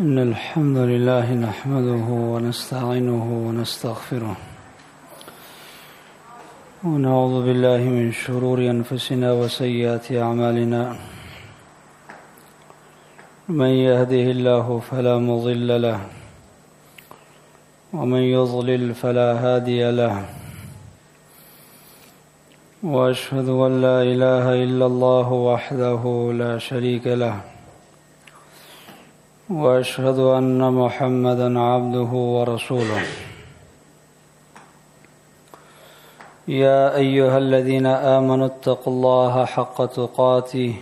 إن الحمد لله نحمده ونستعينه ونستغفره ونعوذ بالله من شرور أنفسنا وسيئات أعمالنا من يهده الله فلا مضل له ومن يضلل فلا هادي له وأشهد أن لا إله إلا الله وحده لا شريك له وأشهد أن محمدًا عبده ورسوله يا أيها الذين آمنوا اتقوا الله حق تقاته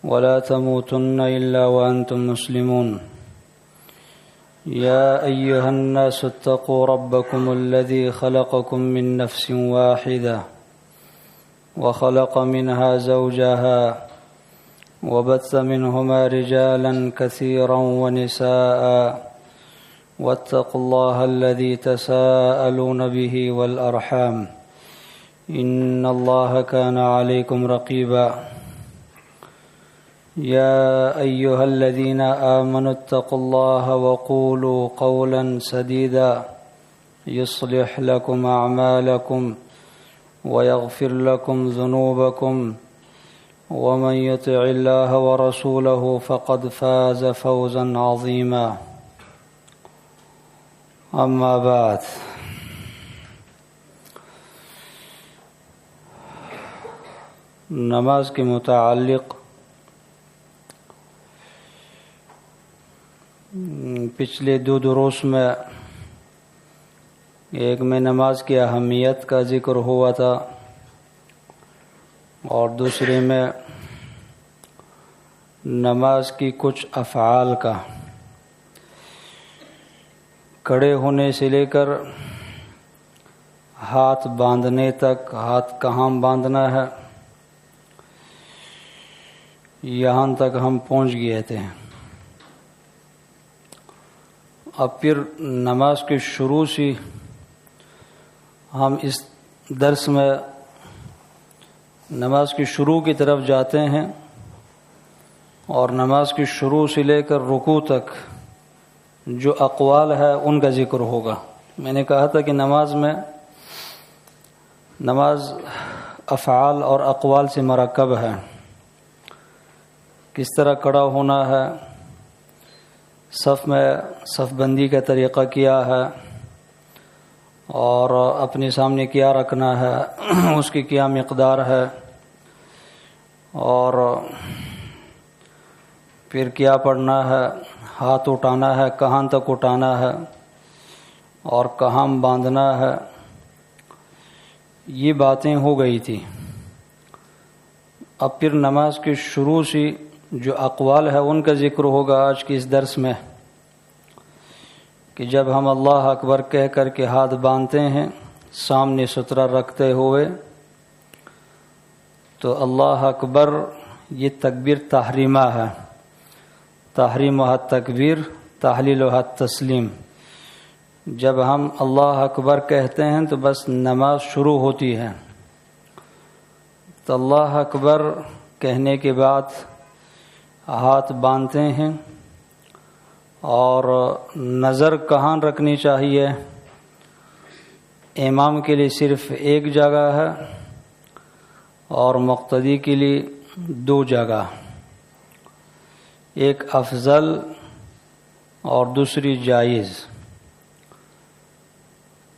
ولا تموتن إلا وأنتم مسلمون يا أيها الناس اتقوا ربكم الذي خلقكم من نفس واحدة وخلق منها زوجها وبث منهما رجالا كثيرا ونساء واتقوا الله الذي تساءلون به والأرحام إن الله كان عليكم رقيبا يا أيها الذين آمنوا اتقوا الله وقولوا قولا سديدا يصلح لكم أعمالكم ويغفر لكم ذنوبكم ومن يطع الله ورسوله فقد فاز فوزا عظيما أما بعد نماز کے متعلق پچھلے دو دروس میں ایک میں نماز کی اہمیت کا ذکر ہوا تھا اور دوسرے میں نماز کی کچھ افعال کا، کھڑے ہونے سے لے کر ہاتھ باندھنے تک، ہاتھ کہاں باندھنا ہے یہاں تک ہم پہنچ گئے تھے۔ اب پھر نماز کے شروع سے ہم اس درس میں نماز کی شروع کی طرف جاتے ہیں اور نماز کی شروع سے لے کر رکوع تک جو اقوال ہے ان کا ذکر ہوگا۔ میں نے کہا تھا کہ نماز افعال اور اقوال سے مرکب ہے۔ کس طرح کھڑا ہونا ہے، صف میں صف بندی کا طریقہ کیا ہے، اور اپنے سامنے کیا رکھنا ہے، اس کی کیا مقدار ہے، اور پھر کیا پڑھنا ہے، ہاتھ اٹھانا ہے کہاں تک اٹھانا ہے اور کہاں باندھنا ہے، یہ باتیں ہو گئی تھی۔ اب پھر نماز کے شروع سے جو اقوال ہے ان کا ذکر ہوگا آج کے اس درس میں، کہ جب ہم اللہ اکبر کہہ کر کے ہاتھ باندھتے ہیں سامنے سترہ رکھتے ہوئے تو اللہ اکبر یہ تکبیر تحریمہ ہے، تحریمہ تکبیر تحلیلہ تسلیم۔ جب ہم اللہ اکبر کہتے ہیں تو بس نماز شروع ہوتی ہے۔ تو اللہ اکبر کہنے کے بعد ہاتھ باندھتے ہیں اور نظر کہاں رکھنی چاہیے؟ امام کے لیے صرف ایک جگہ ہے اور مقتدی کے لیے دو جگہ، ایک افضل اور دوسری جائز۔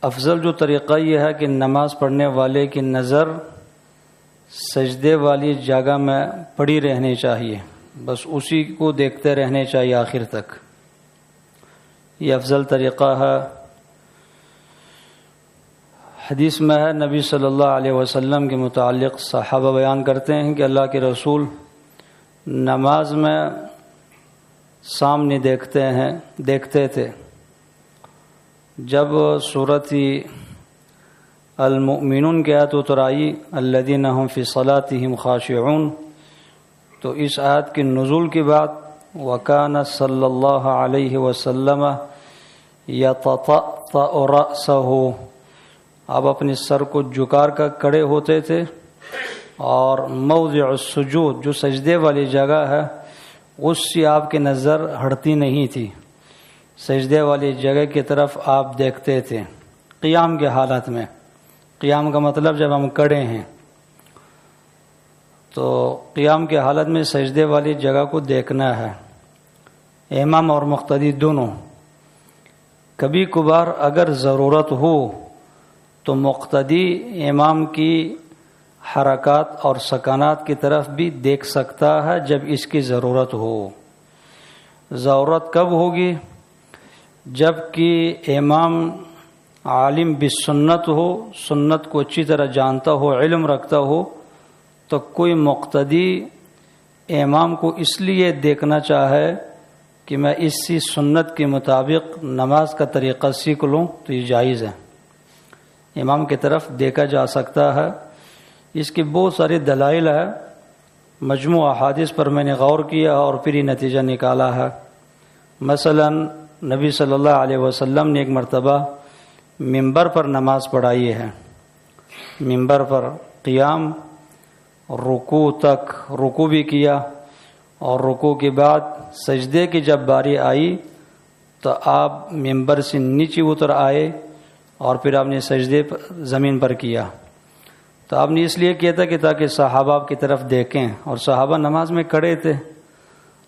افضل جو طریقہ یہ ہے کہ نماز پڑھنے والے کی نظر سجدے والی جگہ میں پڑی رہنی چاہیے، بس اسی کو دیکھتے رہنے چاہیے آخر تک، یہ افضل طریقہ ہے۔ حدیث میں ہے، نبی صلی اللہ علیہ وسلم کے متعلق صحابہ بیان کرتے ہیں کہ اللہ کے رسول نماز میں سامنے دیکھتے تھے۔ جب سورۃ المؤمنون کی آیت اتر آئی الذین هم فی صلاتهم خاشعون، تو اس آیت کے نزول کے بعد وَكَانَ صلی اللہ علیہ وسلم يَتَطَأْطَأُ رَأْسَهُ، آپ اپنے سر کو جھکا کر کھڑے ہوتے تھے اور موضع السجود جو سجدے والی جگہ ہے اس سے آپ کی نظر ہٹتی نہیں تھی، سجدے والی جگہ کی طرف آپ دیکھتے تھے قیام کے حالت میں۔ قیام کا مطلب جب ہم کھڑے ہیں تو قیام کے حالت میں سجدے والی جگہ کو دیکھنا ہے، امام اور مقتدی دونوں۔ کبھی کبھار اگر ضرورت ہو تو مقتدی امام کی حرکات اور سکنات کی طرف بھی دیکھ سکتا ہے جب اس کی ضرورت ہو۔ ضرورت کب ہوگی؟ جب کہ امام عالم بالسنت ہو، سنت کو اچھی طرح جانتا ہو، علم رکھتا ہو، تو کوئی مقتدی امام کو اس لیے دیکھنا چاہے کہ میں اسی سنت کے مطابق نماز کا طریقہ سیکھ لوں تو یہ جائز ہے، امام کی طرف دیکھا جا سکتا ہے۔ اس کی بہت ساری دلائل ہے، مجموع احادیث پر میں نے غور کیا اور پھر یہ نتیجہ نکالا ہے۔ مثلا نبی صلی اللہ علیہ وسلم نے ایک مرتبہ منبر پر نماز پڑھائی ہے، منبر پر قیام، رکوع تک رکوع بھی کیا، اور رکوع کے بعد سجدے کی جب باری آئی تو آپ منبر سے نیچے اتر آئے اور پھر آپ نے سجدے زمین پر کیا۔ تو آپ نے اس لیے کیا تھا کہ تاکہ صحابہ کی طرف دیکھیں، اور صحابہ نماز میں کھڑے تھے،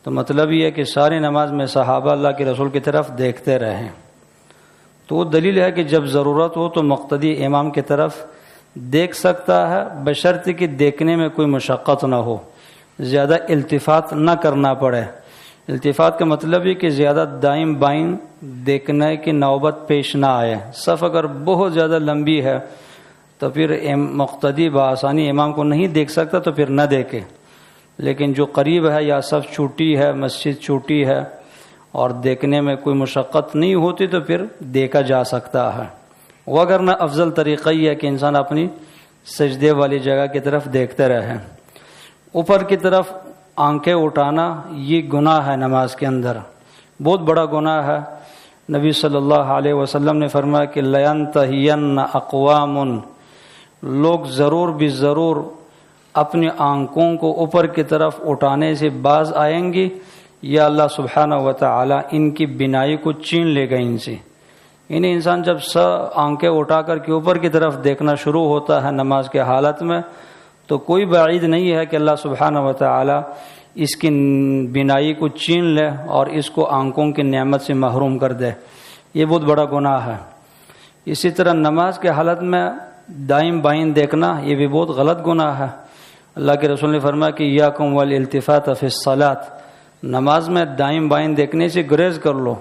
تو مطلب یہ ہے کہ ساری نماز میں صحابہ اللہ کے رسول کی طرف دیکھتے رہیں۔ تو وہ دلیل ہے کہ جب ضرورت ہو تو مقتدی امام کی طرف دیکھ سکتا ہے، بشرط کہ دیکھنے میں کوئی مشقت نہ ہو، زیادہ التفات نہ کرنا پڑے۔ التفات کا مطلب یہ کہ زیادہ دائیں بائیں دیکھنے کی نوبت پیش نہ آئے۔ صف اگر بہت زیادہ لمبی ہے تو پھر مقتدی بآسانی امام کو نہیں دیکھ سکتا، تو پھر نہ دیکھے۔ لیکن جو قریب ہے یا صف چھوٹی ہے، مسجد چھوٹی ہے اور دیکھنے میں کوئی مشقت نہیں ہوتی تو پھر دیکھا جا سکتا ہے۔ وگرنہ افضل طریقہ یہ ہے کہ انسان اپنی سجدے والی جگہ کی طرف دیکھتے رہے۔ اوپر کی طرف آنکھیں اٹھانا یہ گناہ ہے، نماز کے اندر بہت بڑا گناہ ہے۔ نبی صلی اللہ علیہ وسلم نے فرمایا کہ لَيَنْتَهِيَنَّ أَقْوَامٌ، لوگ ضرور بھی ضرور اپنی آنکھوں کو اوپر کی طرف اٹھانے سے باز آئیں گے، یا اللہ سبحانہ و تعالی ان کی بینائی کو چھین لے گا ان سے۔ یعنی انسان جب آنکھیں اٹھا کر کے اوپر کی طرف دیکھنا شروع ہوتا ہے نماز کے حالت میں، تو کوئی بعید نہیں ہے کہ اللہ سبحانہ و تعالی اس کی بینائی کو چھین لے اور اس کو آنکھوں کی نعمت سے محروم کر دے۔ یہ بہت بڑا گناہ ہے۔ اسی طرح نماز کے حالت میں دائیں بائیں دیکھنا یہ بھی بہت غلط گناہ ہے۔ اللہ کے رسول نے فرمایا کہ یاکم والالتفات فی الصلاۃ، نماز میں دائیں بائیں دیکھنے سے گریز کر لو،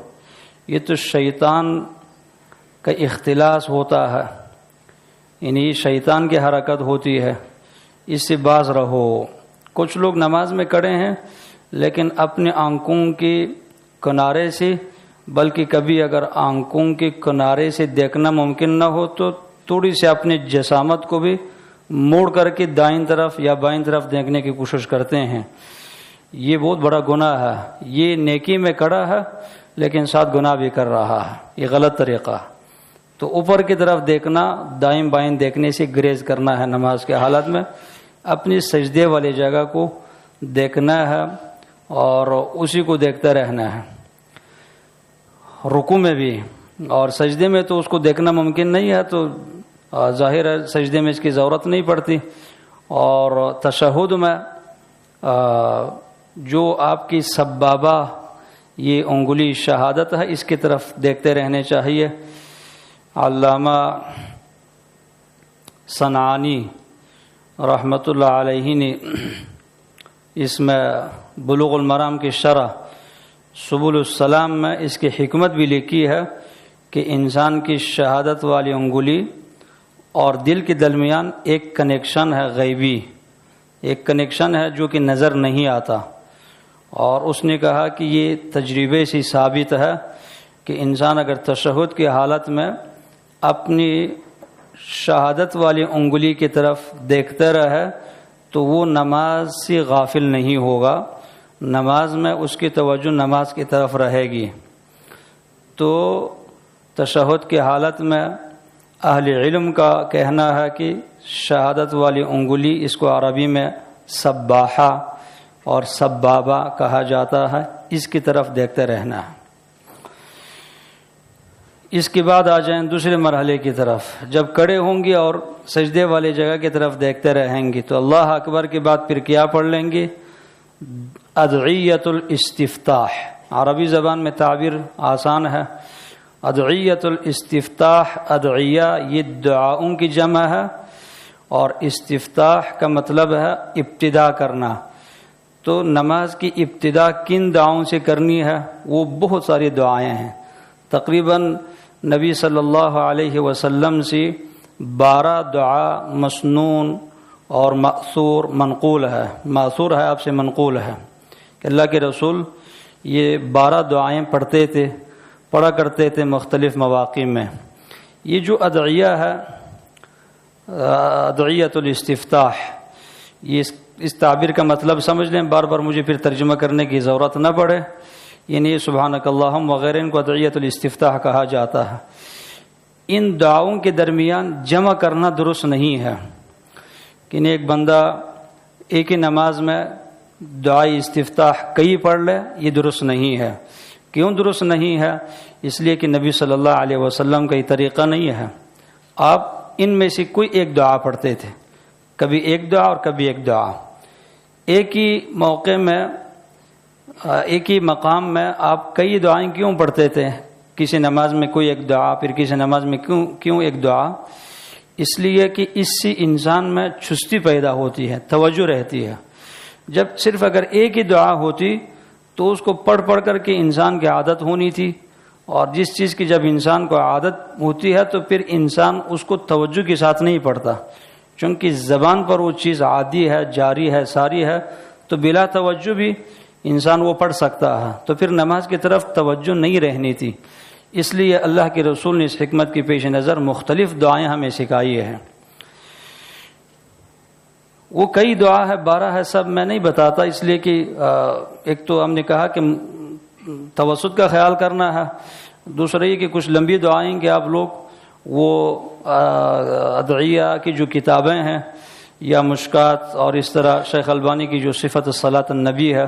یہ تو شیطان کا اختلاس ہوتا ہے، یعنی شیطان کی حرکت ہوتی ہے، اس سے باز رہو۔ کچھ لوگ نماز میں کھڑے ہیں لیکن اپنے آنکھوں کے کنارے سے، بلکہ کبھی اگر آنکھوں کے کنارے سے دیکھنا ممکن نہ ہو تو تھوڑی سی اپنی جسامت کو بھی موڑ کر کے دائیں طرف یا بائیں طرف دیکھنے کی کوشش کرتے ہیں۔ یہ بہت بڑا گناہ ہے، یہ نیکی میں کھڑا ہے لیکن ساتھ گناہ بھی کر رہا ہے، یہ غلط طریقہ۔ تو اوپر کی طرف دیکھنا، دائیں بائیں دیکھنے سے گریز کرنا ہے نماز کے حالت میں، اپنی سجدے والی جگہ کو دیکھنا ہے اور اسی کو دیکھتا رہنا ہے۔ رکوع میں بھی اور سجدے میں تو اس کو دیکھنا ممکن نہیں ہے، تو ظاہر ہے سجدے میں اس کی ضرورت نہیں پڑتی۔ اور تشہد میں جو آپ کی سبابہ یہ انگلی شہادت ہے، اس کی طرف دیکھتے رہنے چاہیے۔ علامہ صنعانی رحمۃ اللہ علیہ نے اس میں بلوغ المرام کی شرح سبل السلام میں اس کی حکمت بھی لکھی ہے کہ انسان کی شہادت والی انگلی اور دل کے درمیان ایک کنیکشن ہے غیبی، ایک کنیکشن ہے جو کہ نظر نہیں آتا، اور اس نے کہا کہ یہ تجربے سے ثابت ہے کہ انسان اگر تشہد کی حالت میں اپنی شہادت والی انگلی کی طرف دیکھتا رہے تو وہ نماز سے غافل نہیں ہوگا، نماز میں اس کی توجہ نماز کی طرف رہے گی۔ تو تشہد کی حالت میں اہل علم کا کہنا ہے کہ شہادت والی انگلی، اس کو عربی میں سباحہ اور سبابہ کہا جاتا ہے، اس کی طرف دیکھتے رہنا ہے۔ اس کے بعد آ جائیں دوسرے مرحلے کی طرف، جب کھڑے ہوں گے اور سجدے والی جگہ کی طرف دیکھتے رہیں گے تو اللہ اکبر کے بعد پھر کیا پڑھ لیں گے؟ ادعیۃ الاستفتاح۔ عربی زبان میں تعبیر آسان ہے، ادعیۃ الاستفتاح، ادعیہ یہ دعاؤں کی جمع ہے، اور استفتاح کا مطلب ہے ابتدا کرنا۔ تو نماز کی ابتدا کن دعاؤں سے کرنی ہے؟ وہ بہت ساری دعائیں ہیں، تقریباً نبی صلی اللہ علیہ وسلم سے 12 دعا مسنون اور مأثور منقول ہے، مأثور ہے آپ سے منقول ہے کہ اللہ کے رسول یہ 12 دعائیں پڑھا کرتے تھے مختلف مواقع میں۔ یہ جو ادعیہ ہے، ادعیۃ الاستفتاح، یہ اس تعبیر کا مطلب سمجھ لیں، بار بار مجھے پھر ترجمہ کرنے کی ضرورت نہ پڑے، یعنی سبحانک اللہم وغیرہ ان کو ادعیۃ الاستفتاح کہا جاتا ہے۔ ان دعاؤں کے درمیان جمع کرنا درست نہیں ہے کہ ایک بندہ ایک ہی نماز میں دعائے استفتاح کئی پڑھ لے، یہ درست نہیں ہے۔ کیوں درست نہیں ہے؟ اس لیے کہ نبی صلی اللہ علیہ وسلم کا یہ طریقہ نہیں ہے۔ آپ ان میں سے کوئی ایک دعا پڑھتے تھے، کبھی ایک دعا اور کبھی ایک دعا، ایک ہی موقع میں ایک ہی مقام میں آپ کئی دعائیں کیوں پڑھتے تھے؟ کسی نماز میں کوئی ایک دعا، پھر کسی نماز میں کیوں ایک دعا؟ اس لیے کہ اس سے انسان میں چستی پیدا ہوتی ہے، توجہ رہتی ہے۔ جب صرف اگر ایک ہی دعا ہوتی تو اس کو پڑھ کر کے انسان کی عادت ہونی تھی، اور جس چیز کی جب انسان کو عادت ہوتی ہے تو پھر انسان اس کو توجہ کے ساتھ نہیں پڑھتا، چونکہ زبان پر وہ چیز عادی ہے، جاری ہے، ساری ہے، تو بلا توجہ بھی انسان وہ پڑھ سکتا ہے، تو پھر نماز کی طرف توجہ نہیں رہنی تھی۔ اس لیے اللہ کے رسول نے اس حکمت کی پیش نظر مختلف دعائیں ہمیں سکھائی ہیں۔ وہ کئی دعا ہے، 12 ہے، سب میں نہیں بتاتا، اس لیے کہ ایک تو ہم نے کہا کہ توسط کا خیال کرنا ہے، دوسرا یہ کہ کچھ لمبی دعائیں کہ آپ لوگ وہ ادعیہ کی جو کتابیں ہیں یا مشکات اور اس طرح شیخ البانی کی جو صفت الصلاۃ النبی ہے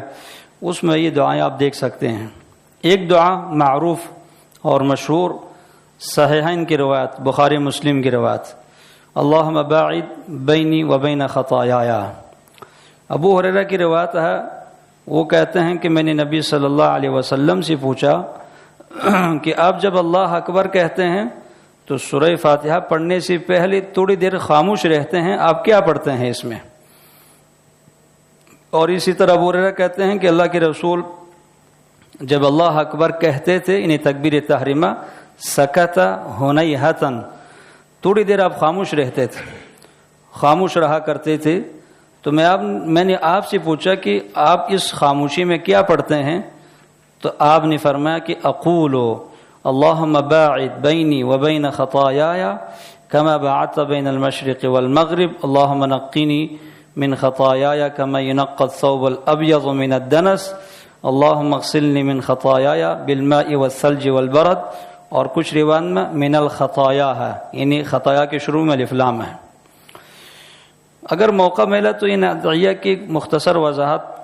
اس میں یہ دعائیں آپ دیکھ سکتے ہیں۔ ایک دعا معروف اور مشہور صحیحین کی روایت، بخاری مسلم کی روایت، اللہم باعد بینی و بین خطایایا۔ ابو ہریرہ کی روایت ہے، وہ کہتے ہیں کہ میں نے نبی صلی اللہ علیہ وسلم سے پوچھا کہ آپ جب اللہ اکبر کہتے ہیں تو سورہ فاتحہ پڑھنے سے پہلے تھوڑی دیر خاموش رہتے ہیں، آپ کیا پڑھتے ہیں اس میں؟ اور اسی طرح ابو ہریرہ کہتے ہیں کہ اللہ کے رسول جب اللہ اکبر کہتے تھے، انہیں تکبیر تحریمہ، سکت ہنیہتن، تھوڑی دیر آپ خاموش رہتے تھے، خاموش رہا کرتے تھے۔ تو میں نے آپ سے پوچھا کہ آپ اس خاموشی میں کیا پڑھتے ہیں؟ تو آپ نے فرمایا کہ اقولو اللہم باعد بینی و بین خطایایا کما باعدت بین المشرق والمغرب اللہم نقینی من خطایایا کما ینقی الثوب الابیض من الدنس اللہم اغسلنی من خطایایا بالماء والثلج والبرد، اور کچھ روایت میں من الخطایا ہے، یعنی خطایا کے شروع میں الف لام ہے۔ اگر موقع ملا تو ان ادعیہ کی مختصر وضاحت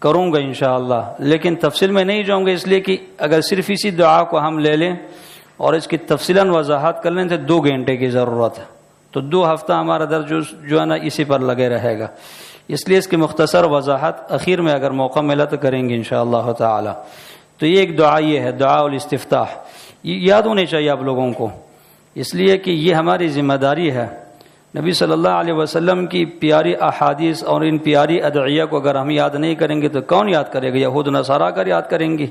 کروں گا انشاءاللہ، لیکن تفصیل میں نہیں جاؤں گا، اس لیے کہ اگر صرف اسی دعا کو ہم لے لیں اور اس کی تفصیلاً وضاحت کر لیں تو 2 گھنٹے کی ضرورت ہے، تو 2 ہفتہ ہمارا درس جو ہے نا اسی پر لگے رہے گا، اس لیے اس کی مختصر وضاحت اخیر میں اگر موقع ملا تو کریں گے انشاءاللہ تعالی۔ تو یہ ایک دعا یہ ہے، دعا الاستفتاح، یہ یاد ہونے چاہیے آپ لوگوں کو، اس لیے کہ یہ ہماری ذمہ داری ہے۔ نبی صلی اللہ علیہ وسلم کی پیاری احادیث اور ان پیاری ادعیہ کو اگر ہم یاد نہیں کریں گے تو کون یاد کرے گا؟ یہود نصارہ کر یاد کریں گی؟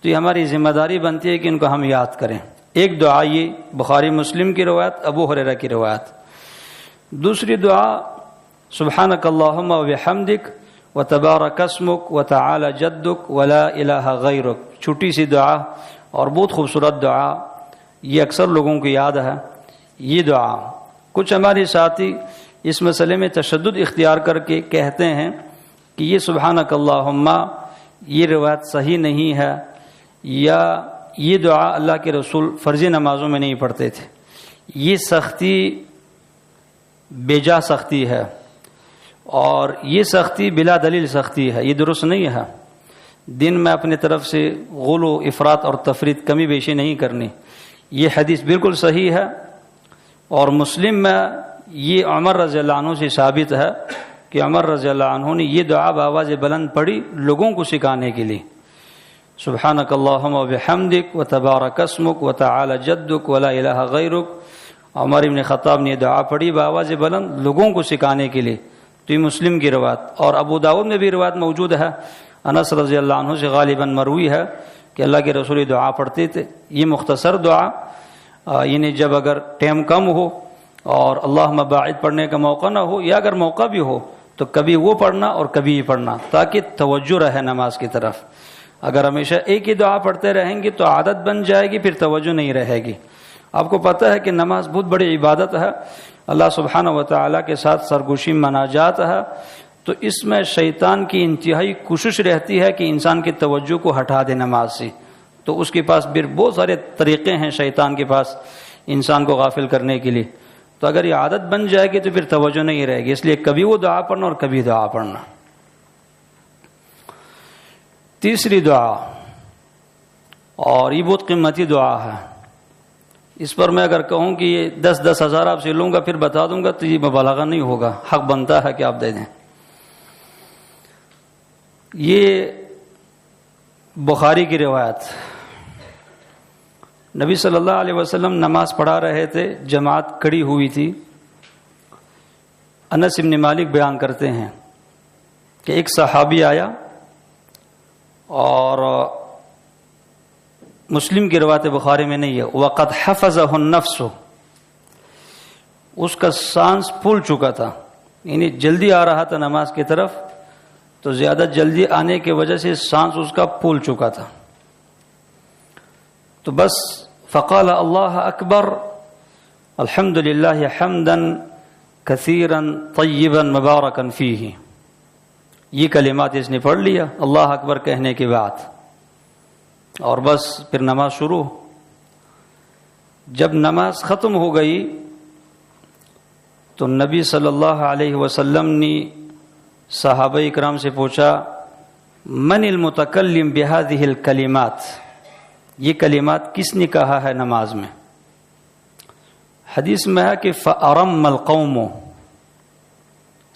تو یہ ہماری ذمہ داری بنتی ہے کہ ان کو ہم یاد کریں۔ ایک دعا یہ بخاری مسلم کی روایت، ابو ہریرہ کی روایت۔ دوسری دعا سبحانک اللہم و بحمدک و تبارک اسمک و تعالی جدک ولا الہ غیرک، چھوٹی سی دعا اور بہت خوبصورت دعا، یہ اکثر لوگوں کو یاد ہے یہ دعا۔ کچھ ہمارے ساتھی اس مسئلے میں تشدد اختیار کر کے کہتے ہیں کہ یہ سبحانک اللہم یہ روایت صحیح نہیں ہے، یا یہ دعا اللہ کے رسول فرضی نمازوں میں نہیں پڑھتے تھے، یہ سختی بیجا سختی ہے، اور یہ سختی بلا دلیل سختی ہے، یہ درست نہیں ہے۔ دن میں اپنی طرف سے غلو افراط اور تفریط کمی بیشی نہیں کرنی۔ یہ حدیث بالکل صحیح ہے، اور مسلم میں یہ عمر رضی اللہ عنہ سے ثابت ہے کہ عمر رضی اللہ عنہ نے یہ دعا بآواز بلند پڑھی لوگوں کو سکھانے کے لیے، سبحانک اللہم و بحمدک و تبارک اسمک و تعالی جدک و لا الہ غیرک۔ عمر ابن خطاب نے یہ دعا پڑھی بآواز بلند لوگوں کو سکھانے کے لیے۔ تو یہ مسلم کی روایت، اور ابو داؤد میں بھی روایت موجود ہے، انس رضی اللہ عنہ سے غالباً مروی ہے کہ اللہ کے رسول یہ دعا پڑھتے تھے۔ یہ مختصر دعا، یعنی جب اگر ٹائم کم ہو اور اللہم باعد پڑھنے کا موقع نہ ہو، یا اگر موقع بھی ہو تو کبھی وہ پڑھنا اور کبھی یہ پڑھنا، تاکہ توجہ رہے نماز کی طرف۔ اگر ہمیشہ ایک ہی دعا پڑھتے رہیں گے تو عادت بن جائے گی، پھر توجہ نہیں رہے گی۔ آپ کو پتہ ہے کہ نماز بہت بڑی عبادت ہے، اللہ سبحانہ و تعالیٰ کے ساتھ سرگوشی مناجات ہے، تو اس میں شیطان کی انتہائی کوشش رہتی ہے کہ انسان کی توجہ کو ہٹا دے نماز سے۔ تو اس کے پاس پھر بہت سارے طریقے ہیں شیطان کے پاس انسان کو غافل کرنے کے لیے۔ تو اگر یہ عادت بن جائے گی تو پھر توجہ نہیں رہے گی، اس لیے کبھی وہ دعا پڑھنا اور کبھی دعا پڑھنا۔ تیسری دعا، اور یہ بہت قیمتی دعا ہے، اس پر میں اگر کہوں کہ یہ 10 ہزار آپ سے لوں گا پھر بتا دوں گا تو یہ مبالغہ نہیں ہوگا، حق بنتا ہے کہ آپ دے دیں۔ یہ بخاری کی روایت، نبی صلی اللہ علیہ وسلم نماز پڑھا رہے تھے، جماعت کھڑی ہوئی تھی۔ انس بن مالک بیان کرتے ہیں کہ ایک صحابی آیا، اور مسلم کی روایت بخاری میں نہیں ہے، وقد حفظہ النفس، اس کا سانس پھول چکا تھا، یعنی جلدی آ رہا تھا نماز کی طرف، تو زیادہ جلدی آنے کی وجہ سے سانس اس کا پھول چکا تھا۔ تو بس فقال اللہ اکبر الحمد للہ حمدا کثیرا طیبا مبارکا فیہ، یہ کلمات اس نے پڑھ لیا اللہ اکبر کہنے کے بعد، اور بس پھر نماز شروع۔ جب نماز ختم ہو گئی تو نبی صلی اللہ علیہ وسلم نے صحابہ اکرام سے پوچھا من المتکلم بہذہ الکلمات، یہ کلمات کس نے کہا ہے نماز میں؟ حدیث میں ہے کہ فَأَرَمَّ الْقَوْمُ،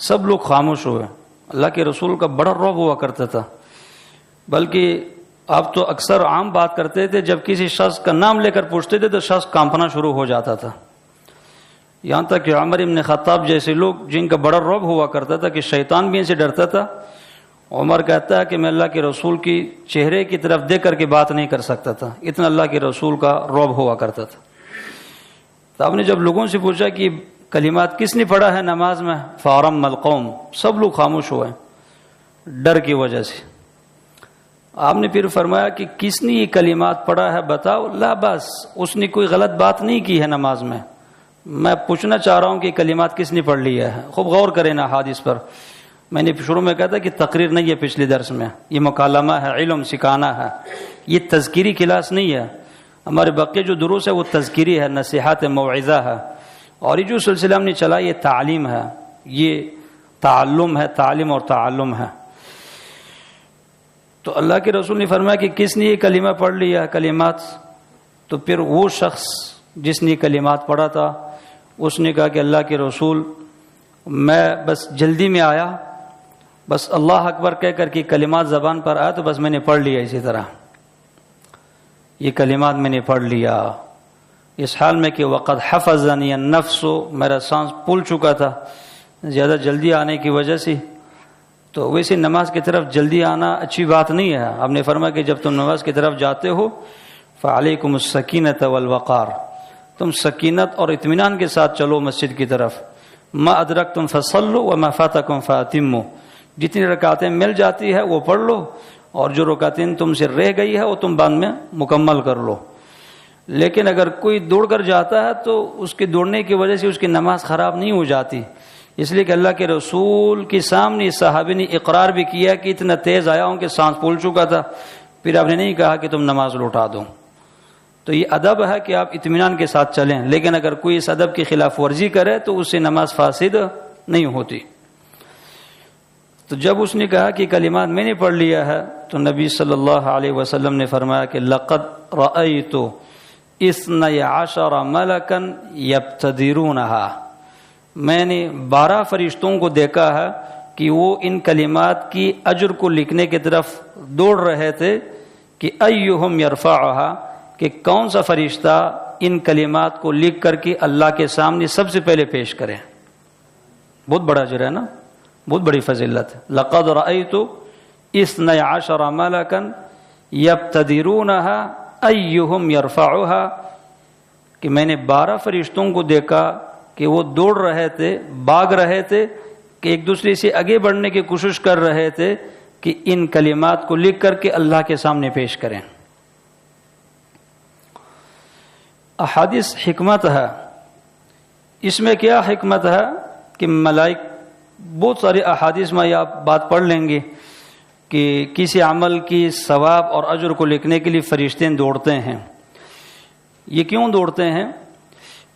سب لوگ خاموش ہوئے۔ اللہ کے رسول کا بڑا رعب ہوا کرتا تھا، بلکہ آپ تو اکثر عام بات کرتے تھے، جب کسی شخص کا نام لے کر پوچھتے تھے تو شخص کانپنا شروع ہو جاتا تھا، یہاں تک کہ عمر ابن خطاب جیسے لوگ جن کا بڑا رعب ہوا کرتا تھا کہ شیطان بھی ان سے ڈرتا تھا، عمر کہتا ہے کہ میں اللہ کے رسول کی چہرے کی طرف دیکھ کر کے بات نہیں کر سکتا تھا، اتنا اللہ کے رسول کا رعب ہوا کرتا تھا۔ تو آپ نے جب لوگوں سے پوچھا کہ کلمات کس نے پڑھا ہے نماز میں، فارم القوم، سب لوگ خاموش ہوئے ڈر کی وجہ سے۔ آپ نے پھر فرمایا کہ کس نے یہ کلمات پڑھا ہے بتاؤ، لا بس اس نے کوئی غلط بات نہیں کی ہے نماز میں پوچھنا چاہ رہا ہوں کہ کلمات کس نے پڑھ لیا ہے۔ خوب غور کریں نا حدیث پر، میں نے شروع میں کہا تھا کہ تقریر نہیں ہے پچھلے درس میں، یہ مکالمہ ہے، علم سکھانا ہے، یہ تذکیری کلاس نہیں ہے۔ ہمارے بقیہ جو دروس ہے وہ تذکیری ہے، نصیحت موعظہ ہے، اور یہ جو سلسلہ ہم نے چلا یہ تعلیم ہے، یہ تعلم ہے، تعلیم اور تعلم ہے۔ تو اللہ کے رسول نے فرمایا کہ کس نے یہ کلمہ پڑھ لیا کلمات، تو پھر وہ شخص جس نے کلمات پڑھا تھا اس نے کہا کہ اللہ کے رسول میں بس جلدی میں آیا، بس اللہ اکبر کہہ کر کے کلمات زبان پر آیا تو بس میں نے پڑھ لیا، اسی طرح یہ کلمات میں نے پڑھ لیا، اس حال میں کہ وقد حفظنی النفس، میرا سانس پھول چکا تھا زیادہ جلدی آنے کی وجہ سے۔ تو ویسے نماز کی طرف جلدی آنا اچھی بات نہیں ہے، آپ نے فرمایا کہ جب تم نماز کی طرف جاتے ہو فعلیکم السکینۃ والوقار، تم سکینت اور اطمینان کے ساتھ چلو مسجد کی طرف۔ ما ادرکتم فصلوا وما فاتکم فاتموا، جتنی رکعتیں مل جاتی ہے وہ پڑھ لو، اور جو رکعتیں تم سے رہ گئی ہے وہ تم بعد میں مکمل کر لو۔ لیکن اگر کوئی دوڑ کر جاتا ہے تو اس کے دوڑنے کی وجہ سے اس کی نماز خراب نہیں ہو جاتی، اس لیے کہ اللہ کے رسول کے سامنے صحابی نے اقرار بھی کیا کہ اتنا تیز آیا ہوں کہ سانس پھول چکا تھا، پھر آپ نے نہیں کہا کہ تم نماز لوٹا دو۔ تو یہ ادب ہے کہ آپ اطمینان کے ساتھ چلیں، لیکن اگر کوئی اس ادب کی خلاف ورزی کرے تو اس سے نماز فاسد نہیں ہوتی۔ تو جب اس نے کہا کہ کلمات میں نے پڑھ لیا ہے تو نبی صلی اللہ علیہ وسلم نے فرمایا کہ لقد رأیت 12 ملکا یبتدرونها، میں نے 12 فرشتوں کو دیکھا ہے کہ وہ ان کلمات کی اجر کو لکھنے کی طرف دوڑ رہے تھے کہ ایہم یرفعها، کہ کون سا فرشتہ ان کلمات کو لکھ کر کے اللہ کے سامنے سب سے پہلے پیش کرے۔ بہت بڑا اجر ہے نا، بہت بڑی فضیلت ہے۔ لقد رأیت 12 ملکا یبتدرونها ایہم یرفعها، کہ میں نے 12 فرشتوں کو دیکھا کہ وہ دوڑ رہے تھے، بھاگ رہے تھے، کہ ایک دوسرے سے آگے بڑھنے کی کوشش کر رہے تھے کہ ان کلمات کو لکھ کر کے اللہ کے سامنے پیش کریں۔ احادیث حکمت ہے، اس میں کیا حکمت ہے کہ ملائک، بہت سارے احادیث میں آپ بات پڑھ لیں گے کہ کسی عمل کی ثواب اور اجر کو لکھنے کے لیے فرشتے دوڑتے ہیں۔ یہ کیوں دوڑتے ہیں؟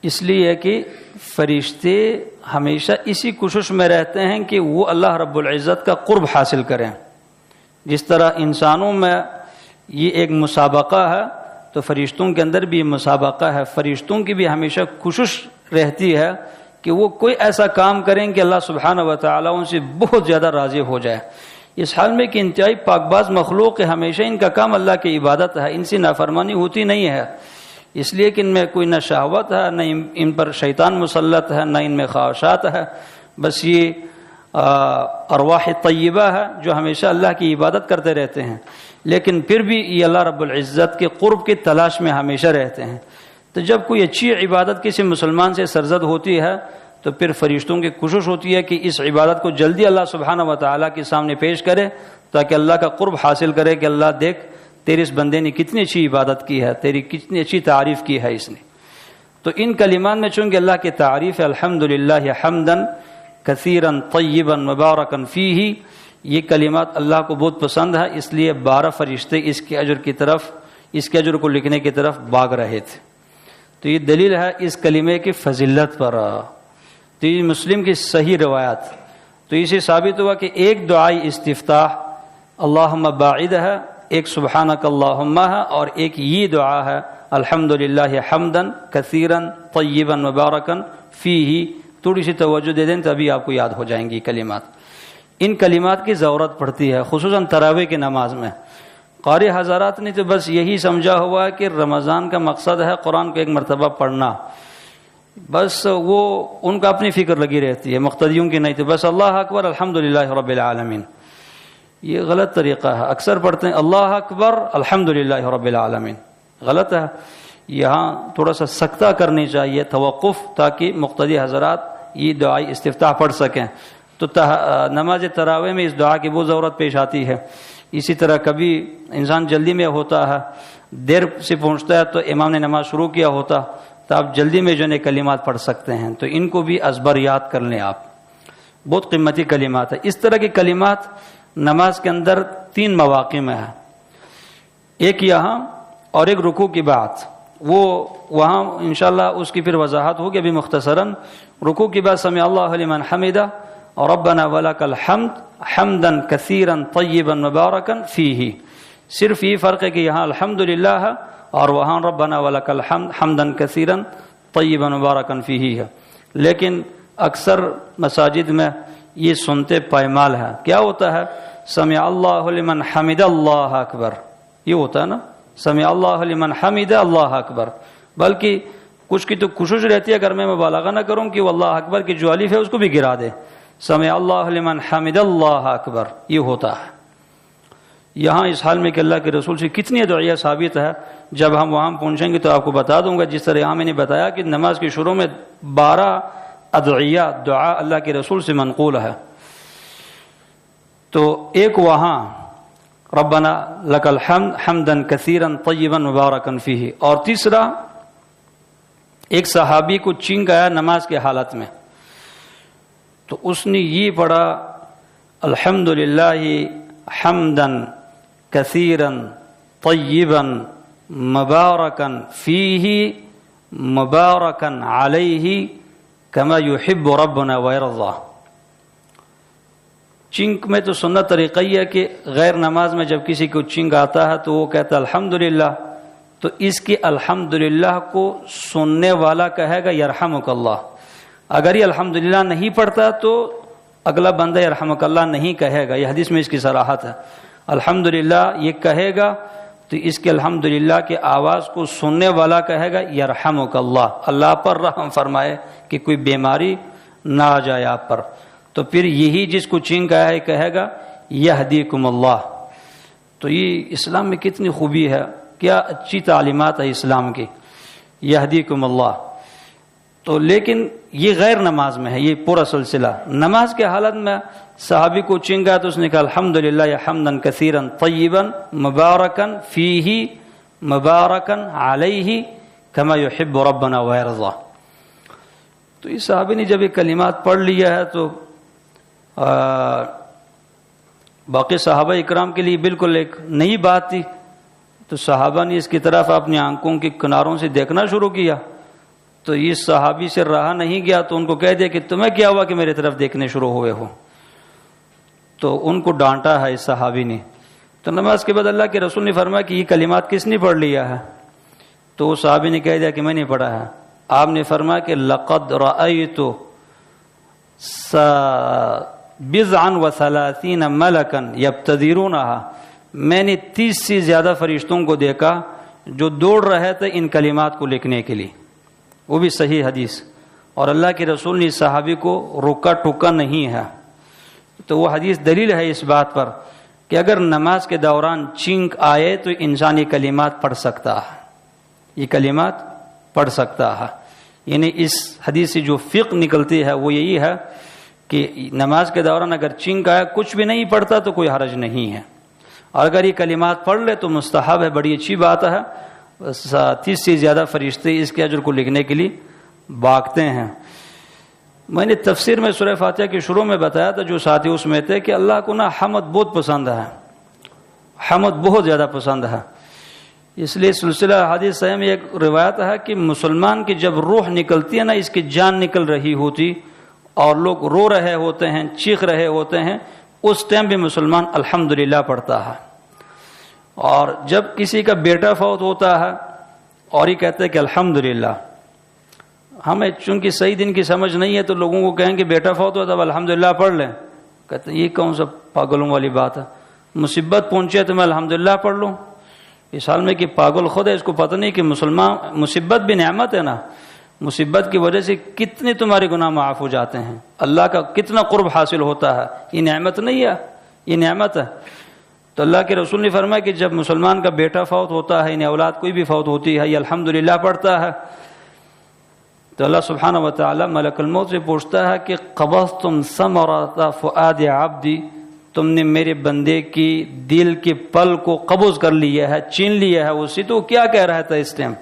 اس لیے کہ فرشتے ہمیشہ اسی کوشش میں رہتے ہیں کہ وہ اللہ رب العزت کا قرب حاصل کریں۔ جس طرح انسانوں میں یہ ایک مسابقہ ہے تو فرشتوں کے اندر بھی یہ مسابقہ ہے۔ فرشتوں کی بھی ہمیشہ کوشش رہتی ہے کہ وہ کوئی ایسا کام کریں کہ اللہ سبحانہ و تعالیٰ ان سے بہت زیادہ راضی ہو جائے۔ اس حال میں کہ انتہائی پاک باز مخلوق ہے، ہمیشہ ان کا کام اللہ کی عبادت ہے، ان سے نافرمانی ہوتی نہیں ہے، اس لیے کہ ان میں کوئی نہ شہوت ہے، نہ ان پر شیطان مسلط ہے، نہ ان میں خواہشات ہے، بس یہ ارواح طیبہ ہے جو ہمیشہ اللہ کی عبادت کرتے رہتے ہیں، لیکن پھر بھی یہ اللہ رب العزت کے قرب کی تلاش میں ہمیشہ رہتے ہیں۔ تو جب کوئی اچھی عبادت کسی مسلمان سے سرزد ہوتی ہے تو پھر فرشتوں کی کوشش ہوتی ہے کہ اس عبادت کو جلدی اللہ سبحانہ و تعالیٰ کے سامنے پیش کرے تاکہ اللہ کا قرب حاصل کرے کہ اللہ دیکھ تیرے اس بندے نے کتنی اچھی عبادت کی ہے، تیری کتنی اچھی تعریف کی ہے اس نے۔ تو ان کلمات میں چونکہ اللہ کی تعریف ہے، الحمدللہ حمدا کثیرا طیبا مبارکا فیہ، یہ کلمات اللہ کو بہت پسند ہے، اس لیے 12 فرشتے اس کے اجر کو لکھنے کی طرف بھاگ رہے تھے۔ تو یہ دلیل ہے اس کلمے کی فضیلت پر۔ تو یہ مسلم کی صحیح روایات، تو اسے ثابت ہوا کہ ایک دعائی استفتاح اللہم باعد ہے، ایک سبحانک اللہم ہے، اور ایک یہ دعا ہے الحمدللہ حمدا کثیرا طیبا مبارکا فیہ۔ تھوڑی سی توجہ دے دیں تبھی آپ کو یاد ہو جائیں گی کلمات۔ ان کلمات کی ضرورت پڑتی ہے، خصوصاً تراویح کی نماز میں۔ قاری حضرات نے تو بس یہی سمجھا ہوا ہے کہ رمضان کا مقصد ہے قرآن کو ایک مرتبہ پڑھنا، بس وہ ان کا اپنی فکر لگی رہتی ہے، مقتدیوں کی نہیں، تو بس اللہ اکبر الحمدللہ رب العالمین۔ یہ غلط طریقہ ہے، اکثر پڑھتے ہیں اللہ اکبر الحمدللہ رب العالمین، غلط ہے۔ یہاں تھوڑا سا سکتہ کرنی چاہیے، توقف، تاکہ مقتدی حضرات یہ دعائی استفتاح پڑھ سکیں۔ تو نماز تراویح میں اس دعا کی بہت ضرورت پیش آتی ہے۔ اسی طرح کبھی انسان جلدی میں ہوتا ہے، دیر سے پہنچتا ہے تو امام نے نماز شروع کیا ہوتا، تو آپ جلدی میں جو ہے کلمات پڑھ سکتے ہیں، تو ان کو بھی ازبر یاد کر لیں آپ، بہت قیمتی کلمات ہے۔ اس طرح کی کلمات نماز کے اندر 3 مواقع میں ہے، ایک یہاں اور ایک رکوع کی بات، وہ وہاں انشاءاللہ اس کی پھر وضاحت ہوگی۔ ابھی مختصراً رکوع کی بات سمع اللہ لمن حمدہ اور ربنا ولک الحمد حمدا کثیرا طیبا مبارکا فیہ، صرف یہ فرق ہے کہ یہاں الحمدللہ ہے اور وہاں ربنا ولک الحمد حمدا کثیرا طیبا مبارکا فیہ ہے، لیکن اکثر مساجد میں یہ سنتے پائمال ہے۔ کیا ہوتا ہے؟ سمع اللہ لمن حمد اللہ اکبر، یہ ہوتا ہے نا، سمع اللہ لمن حمد اللہ اکبر، بلکہ کچھ کی تو کوشش رہتی ہے اگر میں مبالغہ نہ کروں کہ وہ اللہ اکبر کی جو الف ہے اس کو بھی گرا دے، سمع اللہ لمن حمد اللہ اکبر، یہ ہوتا ہے۔ یہاں اس حال میں کہ اللہ کے رسول سے کتنی ادعیہ ثابت ہے، جب ہم وہاں پہنچیں گے تو آپ کو بتا دوں گا۔ جس طرح یہاں میں نے بتایا کہ نماز کے شروع میں 12 ادعیہ دعا اللہ کے رسول سے منقول ہے، تو ایک وہاں ربنا لک الحمد حمدا کثیرا طیبا مبارکا فیہ، اور تیسرا ایک صحابی کو چینک آیا نماز کے حالت میں، تو اس نے یہ پڑھا الحمدللہ حمدا کثیرا طیبا مبارکا فیہ مبارکا علیہ کما یحب ربنا ویرضا۔ چنک میں تو سنت طریقہ یہ ہے کہ غیر نماز میں جب کسی کو چنک آتا ہے تو وہ کہتا ہے الحمدللہ، تو اس کی الحمدللہ کو سننے والا کہے گا یرحمک اللہ. اگر یہ الحمدللہ نہیں پڑھتا تو اگلا بندہ یرحمک اللہ نہیں کہے گا. یہ حدیث میں اس کی صراحت ہے. الحمدللہ یہ کہے گا تو اس کے الحمدللہ کے آواز کو سننے والا کہے گا یرحمک اللہ، اللہ پر رحم فرمائے کہ کوئی بیماری نہ آ جائے آپ پر. تو پھر یہی جس کو چنک آیا ہے کہے گا یہدیکم اللہ. تو یہ اسلام میں کتنی خوبی ہے، کیا اچھی تعلیمات ہے اسلام کی، یہدیکم اللہ. تو لیکن یہ غیر نماز میں ہے یہ پورا سلسلہ. نماز کے حالت میں صحابی کو چنگا تو اس نے کہا الحمدللہ حمدن کثیرا طیبا مبارکا فیہ مبارکا علیہ کما یحب ربنا ویرضا. تو اس صحابی نے جب یہ کلمات پڑھ لیا ہے تو باقی صحابہ اکرام کے لیے بالکل ایک نئی بات تھی. تو صحابہ نے اس کی طرف اپنی آنکھوں کے کناروں سے دیکھنا شروع کیا. تو اس صحابی سے رہا نہیں گیا تو ان کو کہہ دیا کہ تمہیں کیا ہوا کہ میری طرف دیکھنے شروع ہوئے ہو. تو ان کو ڈانٹا ہے اس صحابی نے. تو نماز کے بعد اللہ کے رسول نے فرمایا کہ یہ کلمات کس نے پڑھ لیا ہے؟ تو وہ صحابی نے کہہ دیا کہ میں نے پڑھا ہے. آپ نے فرمایا کہ لقد رأیت بضعا وثلاثین ملکا یبتدرونہا، میں نے 30 سے زیادہ فرشتوں کو دیکھا جو دوڑ رہے تھے ان کلمات کو لکھنے کے لیے. وہ بھی صحیح حدیث. اور اللہ کے رسول نے صحابی کو روکا ٹوکا نہیں ہے. تو وہ حدیث دلیل ہے اس بات پر کہ اگر نماز کے دوران چنک آئے تو انسان یہ کلمات پڑھ سکتا ہے، یہ کلمات پڑھ سکتا ہے. یعنی اس حدیث سے جو فقہ نکلتی ہے وہ یہی ہے کہ نماز کے دوران اگر چنک آئے کچھ بھی نہیں پڑھتا تو کوئی حرج نہیں ہے، اور اگر یہ کلمات پڑھ لے تو مستحب ہے، بڑی اچھی بات ہے. 30 سے زیادہ فرشتے اس کے اجر کو لکھنے کے لیے بھاگتے ہیں. میں نے تفسیر میں سورہ فاتحہ کے شروع میں بتایا تھا، جو ساتھی اس میں تھے، کہ اللہ کو نا حمد بہت پسند ہے، حمد بہت زیادہ پسند ہے. اس لیے سلسلہ حدیث صحیح میں ایک روایت ہے کہ مسلمان کی جب روح نکلتی ہے نا، اس کی جان نکل رہی ہوتی اور لوگ رو رہے ہوتے ہیں، چیخ رہے ہوتے ہیں، اس ٹائم بھی مسلمان الحمدللہ پڑھتا ہے. اور جب کسی کا بیٹا فوت ہوتا ہے اور یہ کہتے ہیں کہ الحمدللہ، ہمیں چونکہ صحیح دن کی سمجھ نہیں ہے تو لوگوں کو کہیں کہ بیٹا فوت ہوا تھا الحمدللہ پڑھ لیں. کہتے ہیں یہ کون سا پاگلوں والی بات ہے، مصیبت پہنچے تو میں الحمدللہ پڑھ لوں. اس حال میں کہ پاگل خود ہے، اس کو پتہ نہیں کہ مسلمان مصیبت بھی نعمت ہے نا. مصیبت کی وجہ سے کتنے تمہارے گناہ معاف ہو جاتے ہیں، اللہ کا کتنا قرب حاصل ہوتا ہے. یہ نعمت نہیں ہے، یہ نعمت ہے. تو اللہ کے رسول نے فرمایا کہ جب مسلمان کا بیٹا فوت ہوتا ہے، یعنی اولاد کوئی بھی فوت ہوتی ہے، یہ الحمدللہ پڑھتا ہے. تو اللہ سبحانہ و تعالی ملک الموت سے پوچھتا ہے کہ قبضتم ثمرۃ فؤاد عبدی، تم نے میرے بندے کی دل کے پل کو قبض کر لیا ہے، چھین لیا ہے اس سے، تو کیا کہہ رہا تھا اس ٹائم؟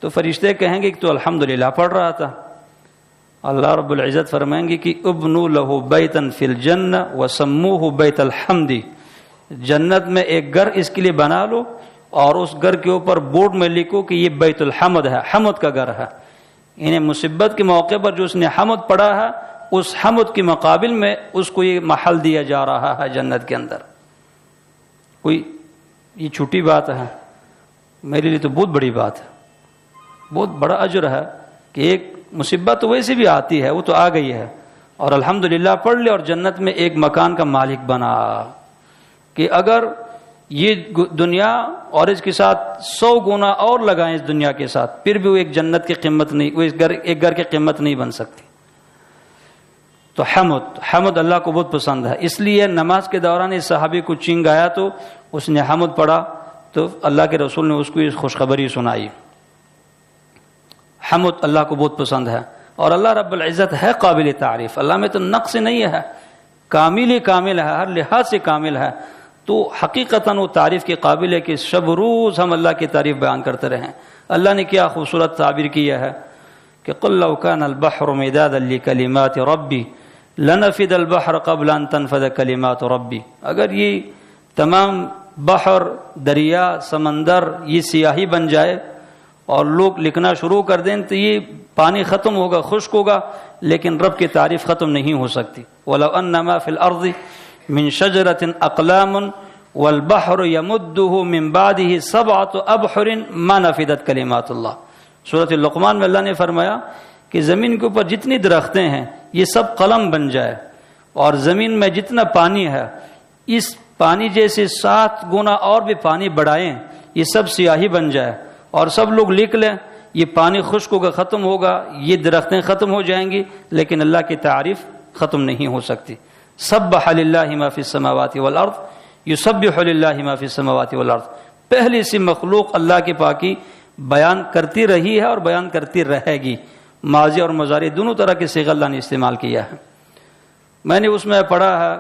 تو فرشتے کہیں گے کہ تو الحمدللہ پڑھ رہا تھا. اللہ رب العزت فرمائیں گے کہ ابنوا لہ بیتا فی الجنہ وسموہ بیت الحمد، جنت میں ایک گھر اس کے لیے بنا لو اور اس گھر کے اوپر بورڈ میں لکھو کہ یہ بیت الحمد ہے، حمد کا گھر ہے. انہیں مصیبت کے موقع پر جو اس نے حمد پڑھا ہے، اس حمد کے مقابل میں اس کو یہ محل دیا جا رہا ہے جنت کے اندر. کوئی یہ چھوٹی بات ہے؟ میرے لیے تو بہت بڑی بات ہے، بہت بڑا اجر ہے کہ ایک مصیبت تو ویسے بھی آتی ہے، وہ تو آ گئی ہے، اور الحمدللہ پڑھ لے اور جنت میں ایک مکان کا مالک بنا. کہ اگر یہ دنیا اور اس کے ساتھ 100 گنا اور لگائیں اس دنیا کے ساتھ، پھر بھی وہ ایک جنت کی قیمت نہیں، وہ ایک گھر کی قیمت نہیں بن سکتی. تو حمد اللہ کو بہت پسند ہے. اس لیے نماز کے دوران اس صحابی کو چنگ آیا تو اس نے حمد پڑھا تو اللہ کے رسول نے اس کو اس خوشخبری سنائی. حمد اللہ کو بہت پسند ہے، اور اللہ رب العزت ہے قابل تعریف. اللہ میں تو نقص نہیں ہے، کامل ہے، ہر لحاظ سے کامل ہے. تو حقیقتاً وہ تعریف کے قابل ہے کہ شب روز ہم اللہ کی تعریف بیان کرتے رہیں. اللہ نے کیا خوبصورت تعبیر کیا ہے کہ قل لو كان البحر مدادا لكلمات ربي لنفد البحر قبل ان تنفد كلمات ربي. اگر یہ تمام بحر، دریا، سمندر یہ سیاہی بن جائے اور لوگ لکھنا شروع کر دیں تو یہ پانی ختم ہوگا، خشک ہوگا، لیکن رب کی تعریف ختم نہیں ہو سکتی. وَلَوْ أَنَّمَا فِي الْأَرْضِ مِنْ شَجَرَةٍ أَقْلَامٌ وَالْبَحْرُ يَمُدُّهُ مِنْ بَعْدِهِ سَبْعَةُ أَبْحُرٍ مَا نَفِدَتْ کَلِمَاتُ اللَّهِ. سورۃ لقمان میں اللہ نے فرمایا کہ زمین کے اوپر جتنی درختیں ہیں یہ سب قلم بن جائے، اور زمین میں جتنا پانی ہے اس پانی جیسے 7 گنا اور بھی پانی بڑھائیں، یہ سب سیاہی بن جائے اور سب لوگ لکھ لیں، یہ پانی خشک ہوگا، ختم ہوگا، یہ درختیں ختم ہو جائیں گی، لیکن اللہ کی تعریف ختم نہیں ہو سکتی. سبح للہ ما فی السماوات والارض یسبح للہ ما فی السماوات والارض. پہلی سی مخلوق اللہ کی پاکی بیان کرتی رہی ہے اور بیان کرتی رہے گی. ماضی اور مضارع دونوں طرح کے صیغہ اللہ نے استعمال کیا ہے. میں نے اس میں پڑھا ہے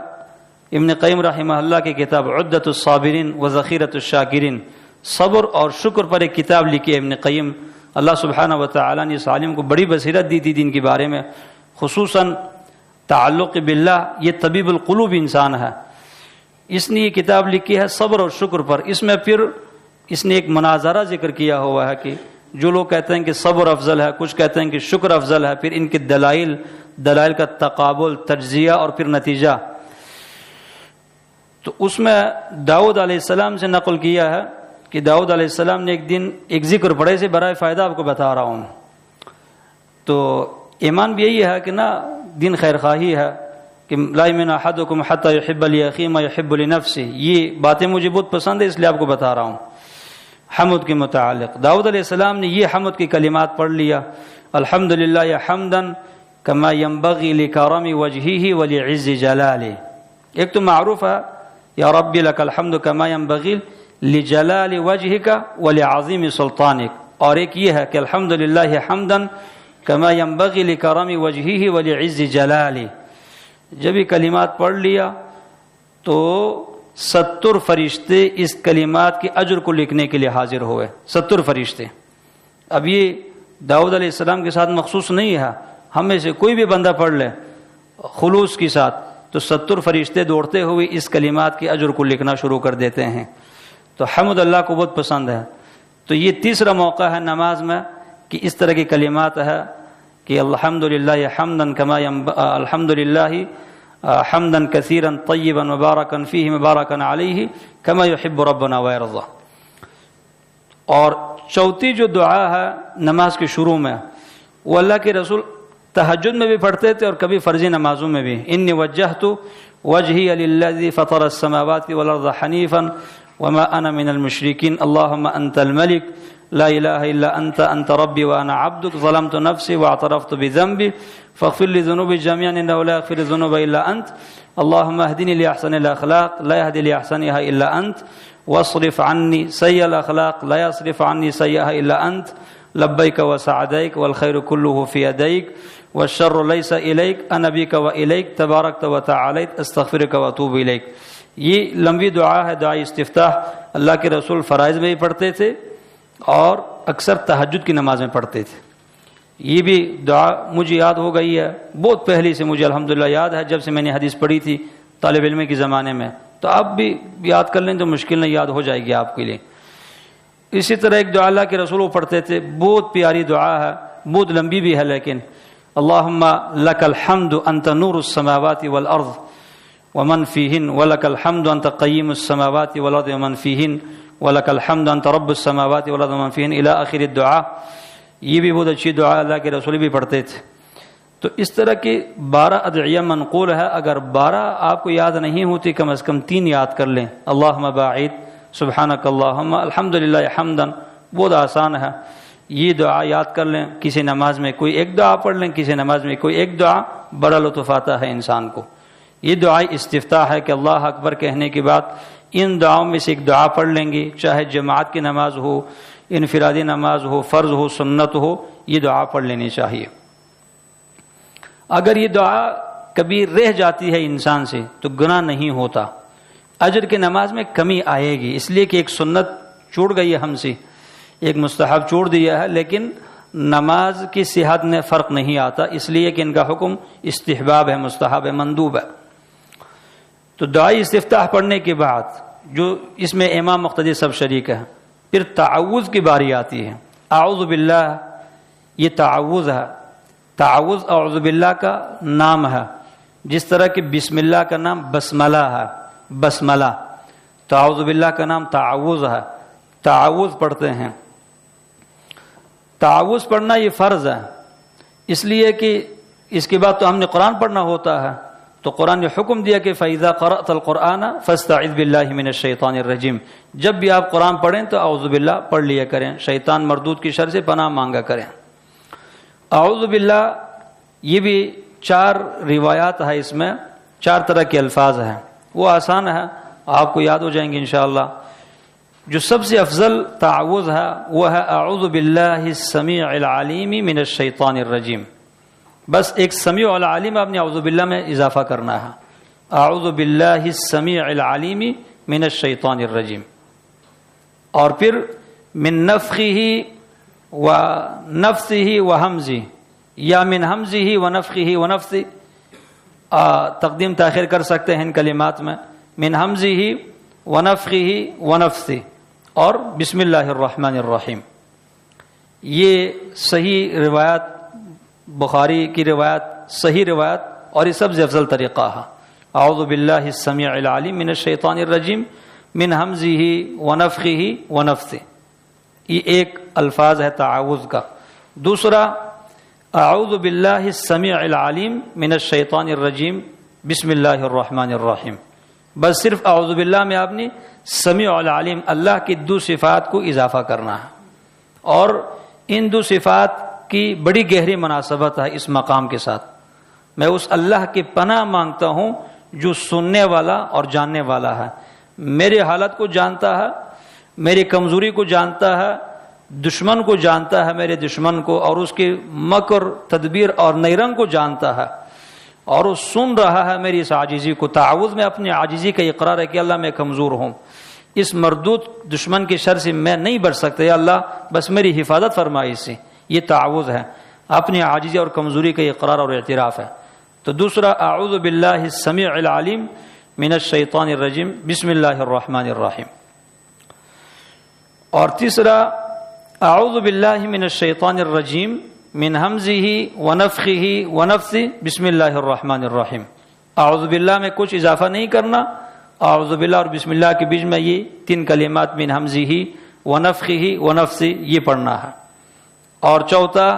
ابن قیم رحمہ اللہ کی کتاب عدۃ الصابرین و ذخیرۃ الشاکرین، صبر اور شکر پر ایک کتاب لکھی ہے ابن قیم. اللہ سبحانہ و تعالیٰ نے اس عالم کو بڑی بصیرت دی تھی دین کے بارے میں، خصوصاً تعلق باللہ. یہ طبیب القلوب انسان ہے. اس نے یہ کتاب لکھی ہے صبر اور شکر پر. اس میں پھر اس نے ایک مناظرہ ذکر کیا ہوا ہے کہ جو لوگ کہتے ہیں کہ صبر افضل ہے، کچھ کہتے ہیں کہ شکر افضل ہے، پھر ان کے دلائل کا تقابل، تجزیہ اور پھر نتیجہ. تو اس میں داؤد علیہ السلام سے نقل کیا ہے کہ داؤد علیہ السلام نے ایک دن ایک ذکر پڑھے، سے برائے فائدہ آپ کو بتا رہا ہوں. تو ایمان بھی یہی ہے کہ نا دین خیر خواہی ہے کہ لا یؤمن احدکم حتی یحب لاخیہ ما یحب لنفسہ. یہ باتیں مجھے بہت پسند ہے اس لیے آپ کو بتا رہا ہوں. حمد کے متعلق داؤد علیہ السلام نے یہ حمد کی کلمات پڑھ لیا، الحمدللہ حمدا کما ينبغی لکرم وجہہ ولعز جلالہ. ایک تو معروف ہے یا ربی لک الحمد کما ينبغی لجلال وجہک ولعظیم سلطانک، اور ایک یہ ہے کہ الحمدللہ حمدا کما ينبغی لکرم وجہہ ولعز جلالہ. جب یہ کلمات پڑھ لیا تو 70 فرشتے اس کلمات کے اجر کو لکھنے کے لیے حاضر ہوئے. 70 فرشتے. اب یہ داؤد علیہ السلام کے ساتھ مخصوص نہیں ہے، ہم میں سے کوئی بھی بندہ پڑھ لے خلوص کے ساتھ تو 70 فرشتے دوڑتے ہوئے اس کلمات کے اجر کو لکھنا شروع کر دیتے ہیں. تو حمد اللہ کو بہت پسند ہے. تو یہ تیسرا موقع ہے نماز میں کہ اس طرح کی کلمات ہے کہ الحمدللہ حمدا کما الحمدللہ حمدا کثیرا طیبا مبارکا فیہ مبارکا علیہ کما یحب ربنا ویرضا. اور چوتھی جو دعا ہے نماز کے شروع میں وہ اللہ کے رسول تہجد میں بھی پڑھتے تھے اور کبھی فرضی نمازوں میں بھی. انی وجہت وجہی للذی فطر السماوات والارض حنیفا وما انا من المشرکین اللہم انت الملک لا الہ الا انت ربی وانا عبدک ظلمت نفسی واعترفت بذنبی فاغفر لی ذنوبی جميعا انه لا یغفر الذنوب الا انت اللهم اهدنی لاحسن الاخلاق لا يهدي لاحسنها الا انت واصرف عني سيئ الاخلاق لا يصرف عني سيئها الا انت لبيك وسعديك والخير كله في يديك والشر ليس اليك انا بك واليك تباركت وتعاليت استغفرك واتوب اليك. یہ لمبی دعا ہے، دعا استفتاح. اللہ کے رسول فرائض میں بھی پڑھتے تھے اور اکثر تہجد کی نماز میں پڑھتے تھے. یہ بھی دعا مجھے یاد ہو گئی ہے، بہت پہلے سے مجھے الحمدللہ یاد ہے، جب سے میں نے حدیث پڑھی تھی طالب علم کے زمانے میں. تو آپ بھی یاد کر لیں تو مشکل نہیں یاد ہو جائے گی آپ کے لیے. اسی طرح ایک دعا اللہ کے رسول وہ پڑھتے تھے، بہت پیاری دعا ہے، بہت لمبی بھی ہے، لیکن اللہم لک الحمد انت نور السماوات والارض ومن فیہن ولک الحمد انت قیم السماوات والارض ومن فیہن ولک الحمد انت رب السماوات والارض ومن فیہن الی آخر الدعا. یہ بھی بہت اچھی دعا اللہ کے رسول بھی پڑھتے تھے. تو اس طرح کی 12 ادعیہ منقول ہے. اگر 12 آپ کو یاد نہیں ہوتی کم از کم 3 یاد کر لیں. اللہم باعث سبحانک اللہم الحمدللہ حمدا، بہت آسان ہے. یہ دعا یاد کر لیں. کسی نماز میں کوئی ایک دعا پڑھ لیں، کسی نماز میں کوئی ایک دعا، بڑا لطف آتا ہے انسان کو. یہ دعا استفتاح ہے کہ اللہ اکبر کہنے کے بعد ان دعاؤں میں سے ایک دعا پڑھ لیں گے، چاہے جماعت کی نماز ہو، انفرادی نماز ہو، فرض ہو، سنت ہو، یہ دعا پڑھ لینی چاہیے. اگر یہ دعا کبھی رہ جاتی ہے انسان سے تو گناہ نہیں ہوتا، اجر کی نماز میں کمی آئے گی، اس لیے کہ ایک سنت چھوٹ گئی ہے ہم سے، ایک مستحب چھوڑ دیا ہے، لیکن نماز کی صحت میں فرق نہیں آتا، اس لیے کہ ان کا حکم استحباب ہے، مستحب ہے، مندوب ہے. تو دعائی استفتاح پڑھنے کے بعد جو اس میں امام مقتدی سب شریک ہے، پھر تعوذ کی باری آتی ہے. اعوذ باللہ، یہ تعوذ ہے. تعوذ اعوذ باللہ کا نام ہے. جس طرح کہ بسم اللہ کا نام بسملہ ہے، بسملہ، تعوذ باللہ کا نام تعوذ ہے، تعوذ پڑھتے ہیں۔ تعوذ پڑھنا یہ فرض ہے، اس لیے کہ اس کے بعد تو ہم نے قرآن پڑھنا ہوتا ہے، تو قرآن نے حکم دیا کہ فَإِذَا قَرَأْتَ الْقُرْآنَ فَاسْتَعِذْ بِاللَّهِ مِنَ الشَّيْطَانِ الرَّجِيمِ، جب بھی آپ قرآن پڑھیں تو اعوذ باللہ پڑھ لیا کریں، شیطان مردود کی شر سے پناہ مانگا کریں۔ اعوذ باللہ یہ بھی 4 روایات ہے، اس میں 4 طرح کے الفاظ ہیں، وہ آسان ہے، آپ کو یاد ہو جائیں گے انشاءاللہ۔ جو سب سے افضل تعوذ ہے وہ ہے اعوذ باللہ السمیع العلیم من الشیطان الرجیم، بس ایک سمیع العلیم آپ نے اعوذ باللہ میں اضافہ کرنا ہے، اعوذ باللہ السمیع العلیم من الشیطان الرجیم، اور پھر من نفخہ ونفثہ وہمزہ، یا من ہمزہ ونفخہ ونفثہ، تقدیم تاخیر کر سکتے ہیں ان کلمات میں، من ہمزہ ونفخہ ونفثہ، اور بسم اللہ الرحمن الرحیم۔ یہ صحیح روایت، بخاری کی روایت، صحیح روایت، اور یہ سب سے افضل طریقہ ہے، اعوذ باللہ السمیع العلیم من الشیطان الرجیم من ہمزہ ونفخہ ونفثہ، یہ ایک الفاظ ہے تعوذ کا۔ دوسرا اعوذ باللہ السمیع العلیم من الشیطان الرجیم بسم اللہ الرحمن الرحیم، بس صرف اعوذ باللہ میں آپ نے سمیع العلیم اللہ کی 2 صفات کو اضافہ کرنا ہے، اور ان 2 صفات کی بڑی گہری مناسبت ہے اس مقام کے ساتھ۔ میں اس اللہ کی پناہ مانگتا ہوں جو سننے والا اور جاننے والا ہے، میرے حالت کو جانتا ہے، میری کمزوری کو جانتا ہے، دشمن کو جانتا ہے، میرے دشمن کو، اور اس کے مکر، تدبیر اور نیرنگ کو جانتا ہے، اور وہ سن رہا ہے میری اس عاجزی کو۔ تعوذ میں اپنی عاجزی کا اقرار ہے کہ اللہ میں کمزور ہوں، اس مردود دشمن کی شر سے میں نہیں بچ سکتا، یا اللہ بس میری حفاظت فرمائے اس سے، یہ تعوذ ہے، اپنی عاجزی اور کمزوری کا اقرار اور اعتراف ہے۔ تو دوسرا اعوذ باللہ السمیع العلیم من الشیطان الرجیم بسم اللہ الرحمن الرحیم، اور تیسرا اعوذ باللہ من الشیطان الرجیم من ہمزہ ونفخہ ونفثہ بسم اللہ الرحمن الرحیم۔ اعوذ باللہ میں کچھ اضافہ نہیں کرنا، اعوذ باللہ اور بسم اللہ کے بیچ میں یہ 3 کلمات من ہمزہ ونفخہ ونفثہ یہ پڑھنا ہے۔ اور چوتھا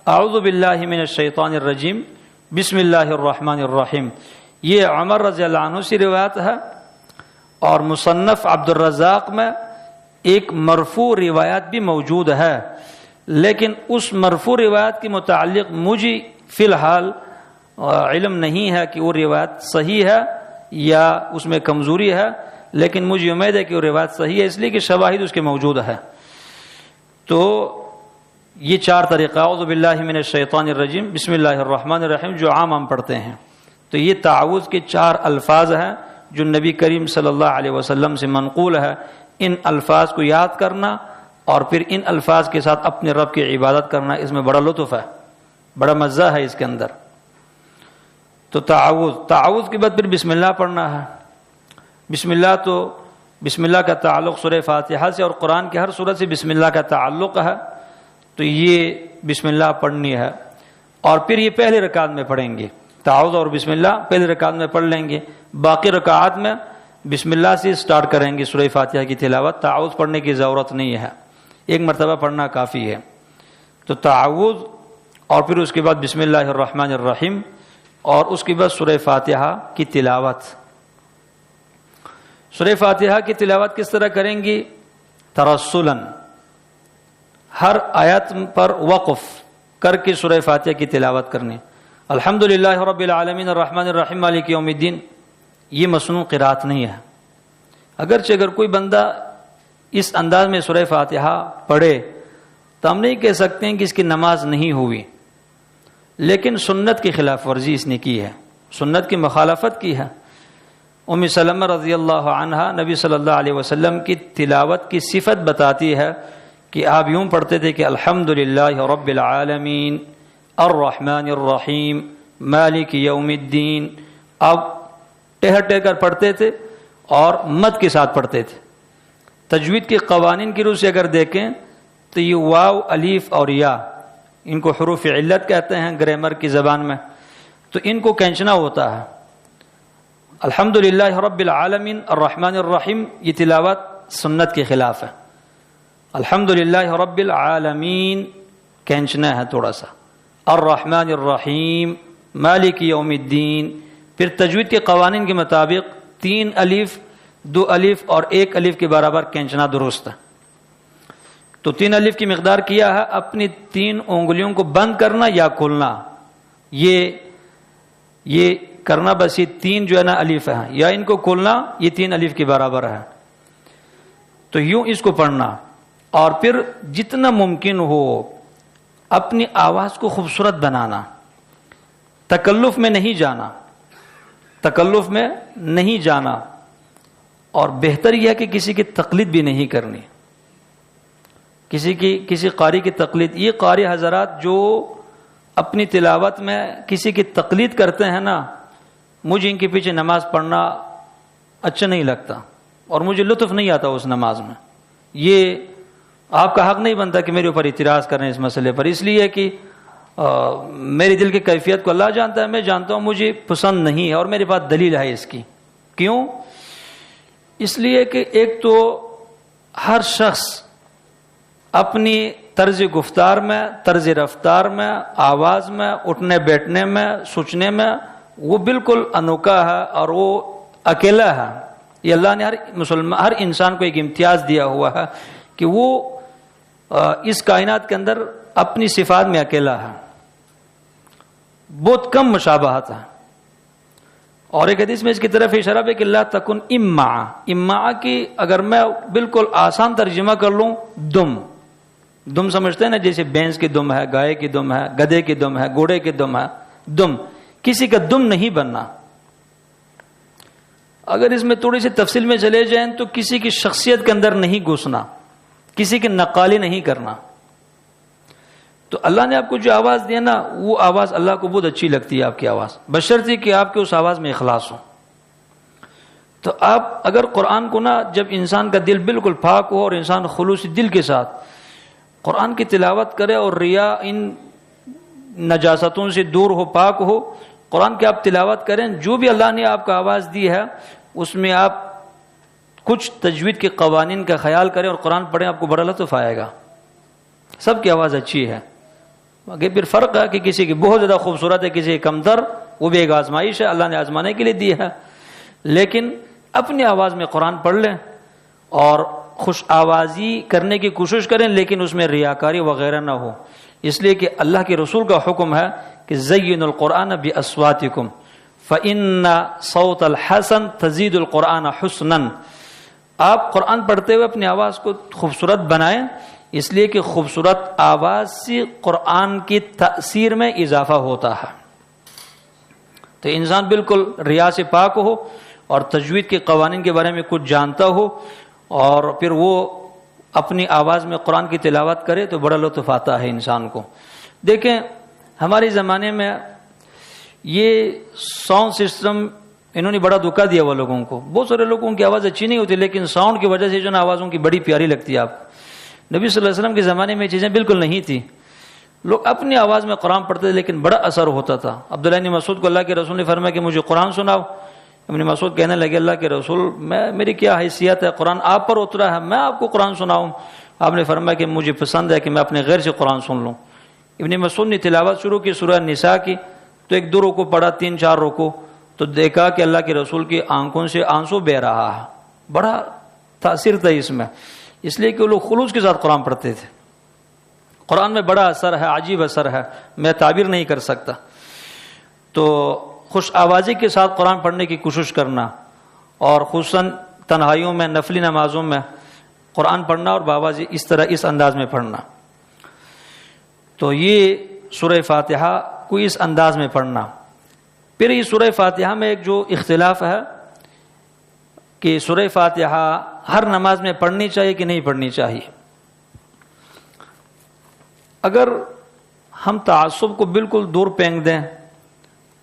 اعوذ باللہ من الشیطان الرجیم بسم اللہ الرحمن الرحیم، یہ عمر رضی اللہ عنہ سے روایت ہے، اور مصنف عبد الرزاق میں ایک مرفوع روایت بھی موجود ہے، لیکن اس مرفوع روایت کے متعلق مجھے فی الحال علم نہیں ہے کہ وہ روایت صحیح ہے یا اس میں کمزوری ہے، لیکن مجھے امید ہے کہ وہ روایت صحیح ہے، اس لیے کہ شواہد اس کے موجود ہے۔ تو یہ 4 طریقہ اعوذ باللہ من الشیطان الرجیم بسم اللہ الرحمن الرحیم جو عام ہم پڑھتے ہیں، تو یہ تعوذ کے 4 الفاظ ہیں جو نبی کریم صلی اللہ علیہ وسلم سے منقول ہے۔ ان الفاظ کو یاد کرنا اور پھر ان الفاظ کے ساتھ اپنے رب کی عبادت کرنا، اس میں بڑا لطف ہے، بڑا مزہ ہے اس کے اندر۔ تو تعوذ کے بعد پھر بسم اللہ پڑھنا ہے۔ بسم اللہ، تو بسم اللہ کا تعلق سورہ فاتحہ سے اور قرآن کے ہر سورت سے بسم اللہ کا تعلق ہے، تو یہ بسم اللہ پڑھنی ہے، اور پھر یہ پہلے رکعت میں پڑھیں گے، تعوذ اور بسم اللہ پہلے رکعت میں پڑھ لیں گے، باقی رکعات میں بسم اللہ سے سٹارٹ کریں گے سورہ فاتحہ کی تلاوت، تعوذ پڑھنے کی ضرورت نہیں ہے، ایک مرتبہ پڑھنا کافی ہے۔ تو تعوذ اور پھر اس کے بعد بسم اللہ الرحمن الرحیم، اور اس کے بعد سورہ فاتحہ کی تلاوت۔ سورہ فاتحہ کی تلاوت کس طرح کریں گے؟ ترسلاً، ہر آیت پر وقف کر کے سورہ فاتحہ کی تلاوت کرنی۔ الحمدللہ رب العالمین الرحمن الرحیم مالک یوم الدین، یہ مصنوع قرات نہیں ہے، اگرچہ اگر کوئی بندہ اس انداز میں سورہ فاتحہ پڑھے تو ہم نہیں کہہ سکتے ہیں کہ اس کی نماز نہیں ہوئی، لیکن سنت کی خلاف ورزی اس نے کی ہے، سنت کی مخالفت کی ہے۔ ام سلمہ رضی اللہ عنہا نبی صلی اللہ علیہ وسلم کی تلاوت کی صفت بتاتی ہے کہ آپ یوں پڑھتے تھے کہ الحمدللہ رب العالمین الرحمن الرحیم مالک یوم الدین، آپ ٹہر ٹہر کر پڑھتے تھے اور مد کے ساتھ پڑھتے تھے۔ تجوید کے قوانین کی روح سے اگر دیکھیں تو یہ واو، الف اور یا، ان کو حروف علت کہتے ہیں گرامر کی زبان میں۔ تو ان کو کھینچنا ہوتا ہے. الحمدللہ رب العالمین الرحمن الرحیم یہ تلاوت سنت کے خلاف ہے. الحمدللہ رب العالمین کھینچنا ہے تھوڑا سا. الرحمن الرحیم مالک یوم الدین. پھر تجوید کے قوانین کے مطابق 3 الف 2 الف اور 1 الف کے برابر کھینچنا درست ہے. تو 3 الف کی مقدار کیا ہے اپنی 3 انگلیوں کو بند کرنا یا کھولنا. یہ کرنا بس یہ 3 جو ہے نا الف ہے, یا ان کو کھولنا, یہ 3 الف کے برابر ہے. تو یوں اس کو پڑھنا اور پھر جتنا ممکن ہو اپنی آواز کو خوبصورت بنانا, تکلف میں نہیں جانا, تکلف میں نہیں جانا. اور بہتر یہ ہے کہ کسی کی تقلید بھی نہیں کرنی, کسی قاری کی تقلید. یہ قاری حضرات جو اپنی تلاوت میں کسی کی تقلید کرتے ہیں نا, مجھے ان کے پیچھے نماز پڑھنا اچھا نہیں لگتا اور مجھے لطف نہیں آتا اس نماز میں. یہ آپ کا حق نہیں بنتا کہ میرے اوپر اعتراض کریں اس مسئلے پر, اس لیے کہ میری دل کی کیفیت کو اللہ جانتا ہے, میں جانتا ہوں مجھے پسند نہیں ہے اور میرے پاس دلیل ہے اس کی. کیوں؟ اس لیے کہ ایک تو ہر شخص اپنی طرز گفتار میں, طرز رفتار میں, آواز میں, اٹھنے بیٹھنے میں, سوچنے میں وہ بالکل انوکھا ہے اور وہ اکیلا ہے. یہ اللہ نے ہر انسان کو ایک امتیاز دیا ہوا ہے کہ وہ اس کائنات کے اندر اپنی صفات میں اکیلا ہے. بہت کم مشابہت ہے. اور ایک حدیث میں اس کی طرف اشارہ ہے کہ لا تکن امعا کی اگر میں بالکل آسان ترجمہ کر لوں, دم سمجھتے ہیں نا, جیسے بھینس کی دم ہے, گائے کی دم ہے, گدھے کی دم ہے, گھوڑے کی دم ہے. دم کسی کا دم نہیں بننا. اگر اس میں تھوڑی سی تفصیل میں چلے جائیں تو کسی کی شخصیت کے اندر نہیں گھسنا, کسی کی نقالی نہیں کرنا. تو اللہ نے آپ کو جو آواز دی نا, وہ آواز اللہ کو بہت اچھی لگتی ہے آپ کی آواز, بشرطے کہ آپ کے اس آواز میں اخلاص ہو. تو آپ اگر قرآن کو نا, جب انسان کا دل بالکل پاک ہو اور انسان خلوص دل کے ساتھ قرآن کی تلاوت کرے اور ریا ان نجاستوں سے دور ہو, پاک ہو, قرآن کی آپ تلاوت کریں, جو بھی اللہ نے آپ کو آواز دی ہے اس میں آپ کچھ تجوید کے قوانین کا خیال کریں اور قرآن پڑھیں, آپ کو بڑا لطف آئے گا. سب کی آواز اچھی ہے. آگے پھر فرق ہے کہ کسی کی بہت زیادہ خوبصورت ہے, کسی کی کمتر, وہ بھی ایک آزمائش ہے, اللہ نے آزمانے کے لیے دی ہے. لیکن اپنی آواز میں قرآن پڑھ لیں اور خوش آوازی کرنے کی کوشش کریں, لیکن اس میں ریاکاری وغیرہ نہ ہو. اس لیے کہ اللہ کے رسول کا حکم ہے کہ زینوا القرآن باصواتکم فإن صوت الحسن تزید القرآن حسنا. آپ قرآن پڑھتے ہوئے اپنی آواز کو خوبصورت بنائیں, اس لیے کہ خوبصورت آواز سے قرآن کی تأثیر میں اضافہ ہوتا ہے. تو انسان بالکل ریا سے پاک ہو اور تجوید کے قوانین کے بارے میں کچھ جانتا ہو اور پھر وہ اپنی آواز میں قرآن کی تلاوت کرے تو بڑا لطف آتا ہے انسان کو. دیکھیں ہمارے زمانے میں یہ ساؤنڈ سسٹم انہوں نے بڑا دھوکہ دیا ہوا لوگوں کو. بہت سارے لوگوں کی آواز اچھی نہیں ہوتی, لیکن ساؤنڈ کی وجہ سے جو نا آوازوں کی بڑی پیاری لگتی ہے آپ. نبی صلی اللہ علیہ وسلم کے زمانے میں یہ چیزیں بالکل نہیں تھی. لوگ اپنی آواز میں قرآن پڑھتے تھے لیکن بڑا اثر ہوتا تھا. عبداللہ بن مسعود کو اللہ کے رسول نے فرمایا کہ مجھے قرآن سناؤ. ابن مسعود کہنے لگے اللہ کے رسول میری کیا حیثیت ہے, قرآن آپ پر اترا ہے, میں آپ کو قرآن سناؤں. آپ نے فرمایا کہ مجھے پسند ہے کہ میں اپنے غیر سے قرآن سن لوں. ابن مسعود نے تلاوت شروع کی سورہ نساء کی, تو 1-2 رکوع پڑھا, 3-4 رکوع, تو دیکھا کہ اللہ کے رسول کی آنکھوں سے آنسو بہ رہا ہے. بڑا تاثیر تھا اس میں, اس لیے کہ وہ لوگ خلوص کے ساتھ قرآن پڑھتے تھے. قرآن میں بڑا اثر ہے, عجیب اثر ہے, میں تعبیر نہیں کر سکتا. تو خوش آوازی کے ساتھ قرآن پڑھنے کی کوشش کرنا اور خصوصاً تنہائیوں میں, نفلی نمازوں میں قرآن پڑھنا اور باواز اس طرح اس انداز میں پڑھنا. تو یہ سورہ فاتحہ کو اس انداز میں پڑھنا. پھر یہ سورہ فاتحہ میں ایک جو اختلاف ہے کہ سورہ فاتحہ ہر نماز میں پڑھنی چاہیے کہ نہیں پڑھنی چاہیے. اگر ہم تعصب کو بالکل دور پھینک دیں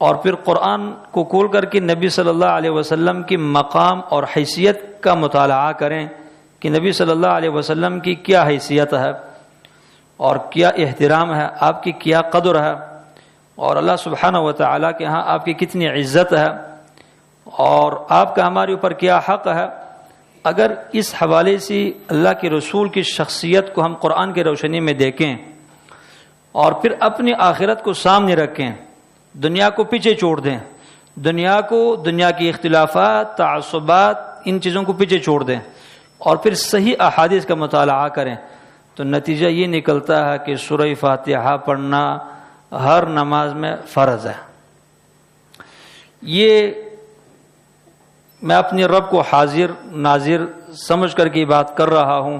اور پھر قرآن کو کھول کر کے نبی صلی اللہ علیہ وسلم کی مقام اور حیثیت کا مطالعہ کریں کہ نبی صلی اللہ علیہ وسلم کی کیا حیثیت ہے اور کیا احترام ہے, آپ کی کیا قدر ہے, اور اللہ سبحانہ و تعالیٰ کے ہاں آپ کی کتنی عزت ہے اور آپ کا ہمارے اوپر کیا حق ہے، اگر اس حوالے سے اللہ کے رسول کی شخصیت کو ہم قرآن کی روشنی میں دیکھیں اور پھر اپنی آخرت کو سامنے رکھیں، دنیا کو پیچھے چھوڑ دیں، دنیا کی اختلافات، تعصبات، ان چیزوں کو پیچھے چھوڑ دیں اور پھر صحیح احادیث کا مطالعہ کریں، تو نتیجہ یہ نکلتا ہے کہ سورہ فاتحہ پڑھنا ہر نماز میں فرض ہے۔ یہ میں اپنے رب کو حاضر ناظر سمجھ کر کے بات کر رہا ہوں،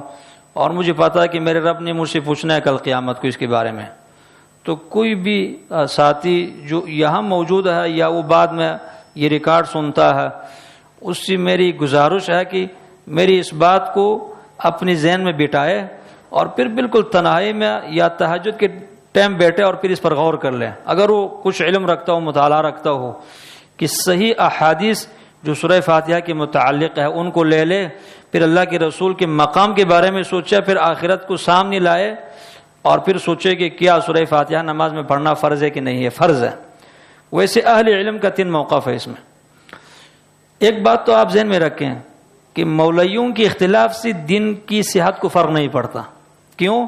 اور مجھے پتا ہے کہ میرے رب نے مجھ سے پوچھنا ہے کل قیامت کو اس کے بارے میں۔ تو کوئی بھی ساتھی جو یہاں موجود ہے یا وہ بعد میں یہ ریکارڈ سنتا ہے، اس سے میری گزارش ہے کہ میری اس بات کو اپنے ذہن میں بٹھائے اور پھر بالکل تنہائی میں یا تہجد کے ٹائم بیٹھے اور پھر اس پر غور کر لیں۔ اگر وہ کچھ علم رکھتا ہو، مطالعہ رکھتا ہو کہ صحیح احادیث جو سورہ فاتحہ کے متعلق ہے ان کو لے لے، پھر اللہ کے رسول کے مقام کے بارے میں سوچے، پھر آخرت کو سامنے لائے اور پھر سوچے کہ کیا سورہ فاتحہ نماز میں پڑھنا فرض ہے کہ نہیں ہے، فرض ہے۔ ویسے اہل علم کا 3 موقف ہے اس میں۔ ایک بات تو آپ ذہن میں رکھیں کہ مولویوں کے اختلاف سے دین کی صحت کو فرق نہیں پڑتا۔ کیوں؟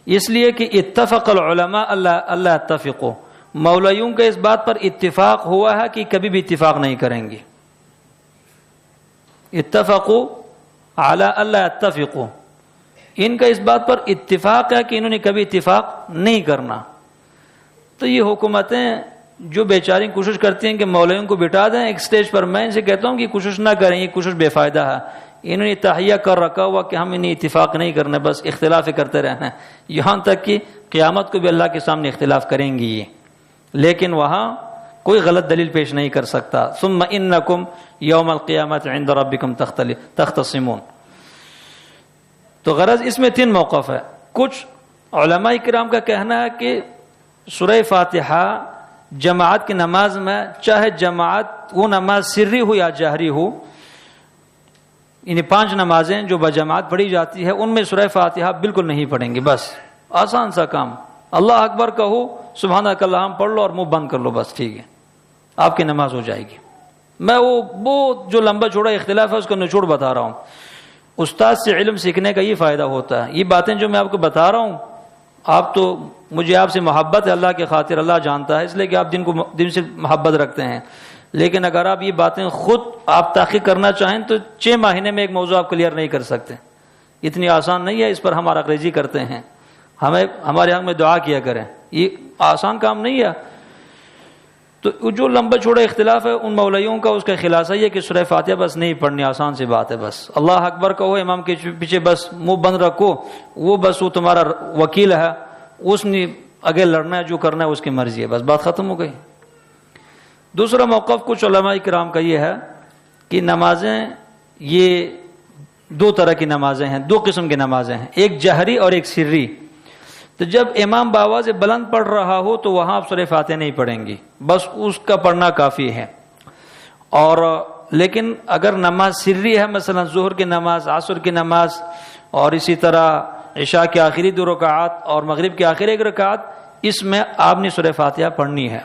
اس لیے کہ اتفق العلماء اللہ اتفقوا، مولویوں کا اس بات پر اتفاق ہوا ہے کہ کبھی بھی اتفاق نہیں کریں گے۔ اتفقوا علی اللہ اتفقوا، ان کا اس بات پر اتفاق ہے کہ انہوں نے کبھی اتفاق نہیں کرنا۔ تو یہ حکومتیں جو بیچاری کوشش کرتی ہیں کہ مولویوں کو بٹھا دیں ایک سٹیج پر، میں ان سے کہتا ہوں کہ کوشش نہ کریں، یہ کوشش بے فائدہ ہے۔ انہوں نے تہیہ کر رکھا ہوا کہ ہم انہیں اتفاق نہیں کرنا، بس اختلاف کرتے رہنا ہے، یہاں تک کہ قیامت کو بھی اللہ کے سامنے اختلاف کریں گی یہ، لیکن وہاں کوئی غلط دلیل پیش نہیں کر سکتا۔ ثم انکم یوم القیامت عند ربکم تختصمون۔ تو غرض اس میں 3 موقف ہے۔ کچھ علماء کرام کا کہنا ہے کہ سورہ فاتحہ جماعت کی نماز میں، چاہے جماعت وہ نماز سری ہو یا جہری ہو، انہیں 5 نمازیں جو بجماعت پڑھی جاتی ہے ان میں سورہ فاتحہ بالکل نہیں پڑھیں گے۔ بس آسان سا کام، اللہ اکبر کہو، سبحانک اللہم پڑھ لو اور منہ بند کر لو، بس ٹھیک ہے، آپ کی نماز ہو جائے گی۔ میں وہ جو لمبا چوڑا اختلاف ہے اس کا نچوڑ بتا رہا ہوں۔ استاد سے علم سیکھنے کا یہ فائدہ ہوتا ہے۔ یہ باتیں جو میں آپ کو بتا رہا ہوں، آپ تو مجھے آپ سے محبت ہے اللہ کی خاطر، اللہ جانتا ہے، اس لیے کہ آپ دن سے محبت رکھتے ہیں، لیکن اگر آپ یہ باتیں خود آپ تحقیق کرنا چاہیں تو 6 مہینے میں ایک موضوع آپ کلیئر نہیں کر سکتے۔ اتنی آسان نہیں ہے، اس پر ہمارا انگریزی کرتے ہیں، ہمارے حق میں دعا کیا کریں، یہ آسان کام نہیں ہے۔ تو جو لمبا چوڑا اختلاف ہے ان مولویوں کا، اس کا خلاصہ یہ کہ سورہ فاتحہ بس نہیں پڑھنی، آسان سی بات ہے، بس اللہ اکبر کہو، امام کے پیچھے بس منہ بند رکھو، وہ تمہارا وکیل ہے، اس نے آگے لڑنا ہے، جو کرنا ہے اس کی مرضی ہے، بس بات ختم ہو گئی۔ دوسرا موقف کچھ علماء کرام کا یہ ہے کہ نمازیں یہ 2 طرح کی نمازیں ہیں، 2 قسم کی نمازیں ہیں، ایک جہری اور ایک سری۔ تو جب امام بآواز بلند پڑھ رہا ہو تو وہاں آپ سورہ فاتحہ نہیں پڑھیں گی، بس اس کا پڑھنا کافی ہے۔ اور لیکن اگر نماز سری ہے، مثلا ظہر کی نماز، عصر کی نماز، اور اسی طرح عشاء کے آخری 2 رکعات اور مغرب کے آخری 1 رکعت، اس میں آپ نے سورہ فاتحہ پڑھنی ہے۔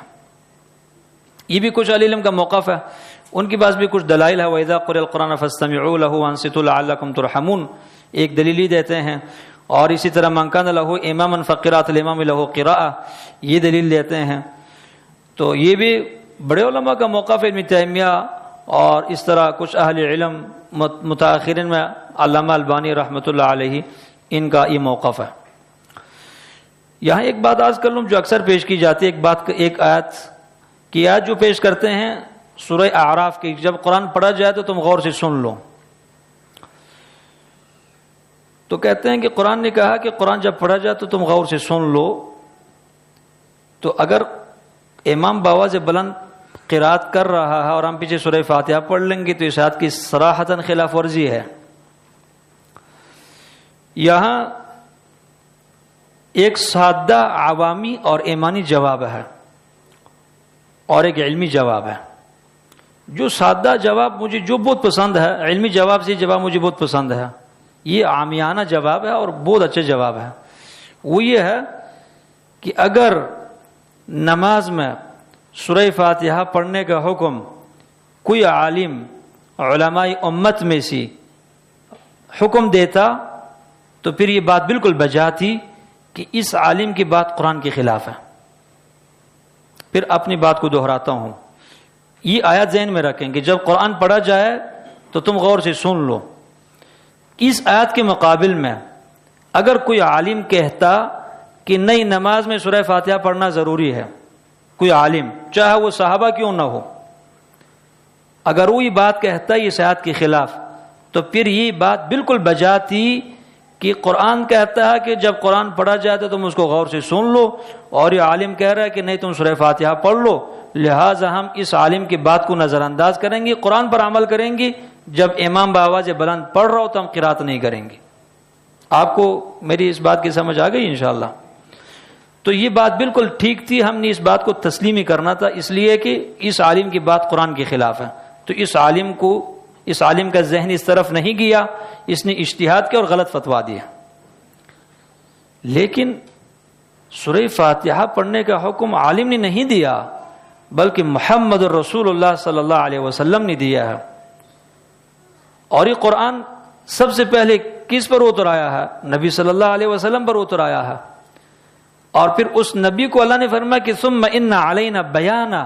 یہ بھی کچھ اہل علم کا موقف ہے، ان کے پاس بھی کچھ دلائل ہے۔ وَإِذَا قُرِئَ الْقُرْآنُ فَاسْتَمِعُوا لَهُ وَأَنصِتُوا لَعَلَّكُمْ تُرْحَمُونَ، ایک دلیل ہی دیتے ہیں۔ اور اسی طرح مَنْ كَانَ لَهُ إِمَامًا فَقِرَأَةُ الْإِمَامِ لَهُ قِرَاءَةٌ، یہ دلیل دیتے ہیں۔ تو یہ بھی بڑے علماء کا موقف ہے، ابن تیمیہ اور اس طرح کچھ اہل علم متاخرین میں، علامہ البانی رحمۃ اللہ علیہ، ان کا یہ موقف ہے۔ یہاں ایک بات عرض کر لوں جو اکثر پیش کی جاتی ہے، ایک آیت کی آیت جو پیش کرتے ہیں سورہ اعراف کی، جب قرآن پڑھا جائے تو تم غور سے سن لو۔ تو کہتے ہیں کہ قرآن نے کہا کہ قرآن جب پڑھا جائے تو تم غور سے سن لو، تو اگر امام بآواز بلند قرات کر رہا ہے اور ہم پیچھے سورہ فاتحہ پڑھ لیں گے تو اس آیت کی صراحتاً خلاف ورزی ہے۔ یہاں ایک سادہ عوامی اور ایمانی جواب ہے اور ایک علمی جواب ہے۔ جو سادہ جواب مجھے جو بہت پسند ہے، علمی جواب سے جواب مجھے بہت پسند ہے، یہ عامیانہ جواب ہے اور بہت اچھا جواب ہے۔ وہ یہ ہے کہ اگر نماز میں سورہ فاتحہ پڑھنے کا حکم کوئی عالم علماء امت میں سے حکم دیتا تو پھر یہ بات بالکل بجا تھی کہ اس عالم کی بات قرآن کے خلاف ہے۔ پھر اپنی بات کو دہراتا ہوں، یہ آیات ذہن میں رکھیں کہ جب قرآن پڑھا جائے تو تم غور سے سن لو۔ اس آیت کے مقابل میں اگر کوئی عالم کہتا کہ نئی نماز میں سورہ فاتحہ پڑھنا ضروری ہے، کوئی عالم چاہے وہ صحابہ کیوں نہ ہو، اگر وہ یہ بات کہتا ہے اس آیت کے خلاف، تو پھر یہ بات بالکل بجا تھی کہ قرآن کہتا ہے کہ جب قرآن پڑھا جائے تو تم اس کو غور سے سن لو، اور یہ عالم کہہ رہا ہے کہ نہیں تم سورہ فاتحہ پڑھ لو، لہٰذا ہم اس عالم کی بات کو نظر انداز کریں گے، قرآن پر عمل کریں گے۔ جب امام بآواز بلند پڑھ رہا ہو تو ہم قرات نہیں کریں گے۔ آپ کو میری اس بات کی سمجھ آ گئی انشاءاللہ؟ تو یہ بات بالکل ٹھیک تھی، ہم نے اس بات کو تسلیم ہی کرنا تھا، اس لیے کہ اس عالم کی بات قرآن کے خلاف ہے۔ تو اس عالم کا ذہن اس طرف نہیں گیا، اس نے اجتہاد کیا اور غلط فتویٰ دیا۔ لیکن سورہ فاتحہ پڑھنے کا حکم عالم نے نہیں دیا، بلکہ محمد الرسول اللہ صلی اللہ علیہ وسلم نے دیا ہے۔ اور یہ قرآن سب سے پہلے کس پر اتر آیا ہے؟ نبی صلی اللہ علیہ وسلم پر اتر آیا ہے، اور پھر اس نبی کو اللہ نے فرمایا کہ ثم ان علینا بیانا،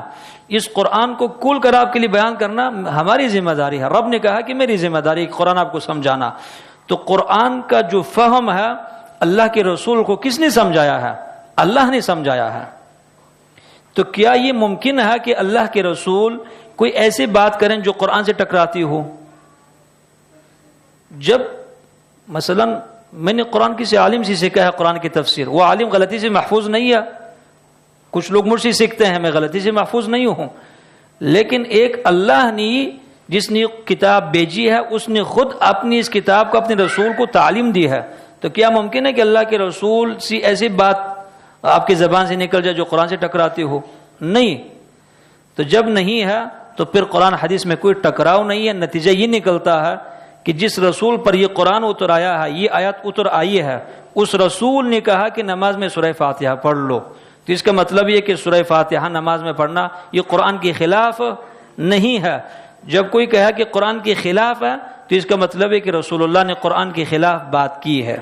اس قرآن کو کھول کر آپ کے لیے بیان کرنا ہماری ذمہ داری ہے۔ رب نے کہا کہ میری ذمہ داری ہے قرآن آپ کو سمجھانا۔ تو قرآن کا جو فہم ہے اللہ کے رسول کو کس نے سمجھایا ہے؟ اللہ نے سمجھایا ہے۔ تو کیا یہ ممکن ہے کہ اللہ کے رسول کوئی ایسی بات کریں جو قرآن سے ٹکراتی ہو؟ جب مثلا میں نے قرآن کسی عالم سے سیکھا ہے قرآن کی تفسیر، وہ عالم غلطی سے محفوظ نہیں ہے، کچھ لوگ مجھ سے سیکھتے ہیں میں غلطی سے محفوظ نہیں ہوں، لیکن ایک اللہ نے جس نے کتاب بھیجی ہے اس نے خود اپنی اس کتاب کو اپنے رسول کو تعلیم دی ہے۔ تو کیا ممکن ہے کہ اللہ کے رسول سے ایسی بات آپ کی زبان سے نکل جائے جو قرآن سے ٹکراتی ہو؟ نہیں۔ تو جب نہیں ہے تو پھر قرآن حدیث میں کوئی ٹکراؤ نہیں ہے، نتیجہ یہ نکلتا ہے کہ جس رسول پر یہ قرآن اتر آیا ہے، یہ آیت اتر آئی ہے، اس رسول نے کہا کہ نماز میں سورہ فاتحہ پڑھ لو، تو اس کا مطلب یہ کہ سورہ فاتحہ نماز میں پڑھنا یہ قرآن کے خلاف نہیں ہے۔ جب کوئی کہا کہ قرآن کے خلاف ہے تو اس کا مطلب ہے کہ رسول اللہ نے قرآن کے خلاف بات کی ہے،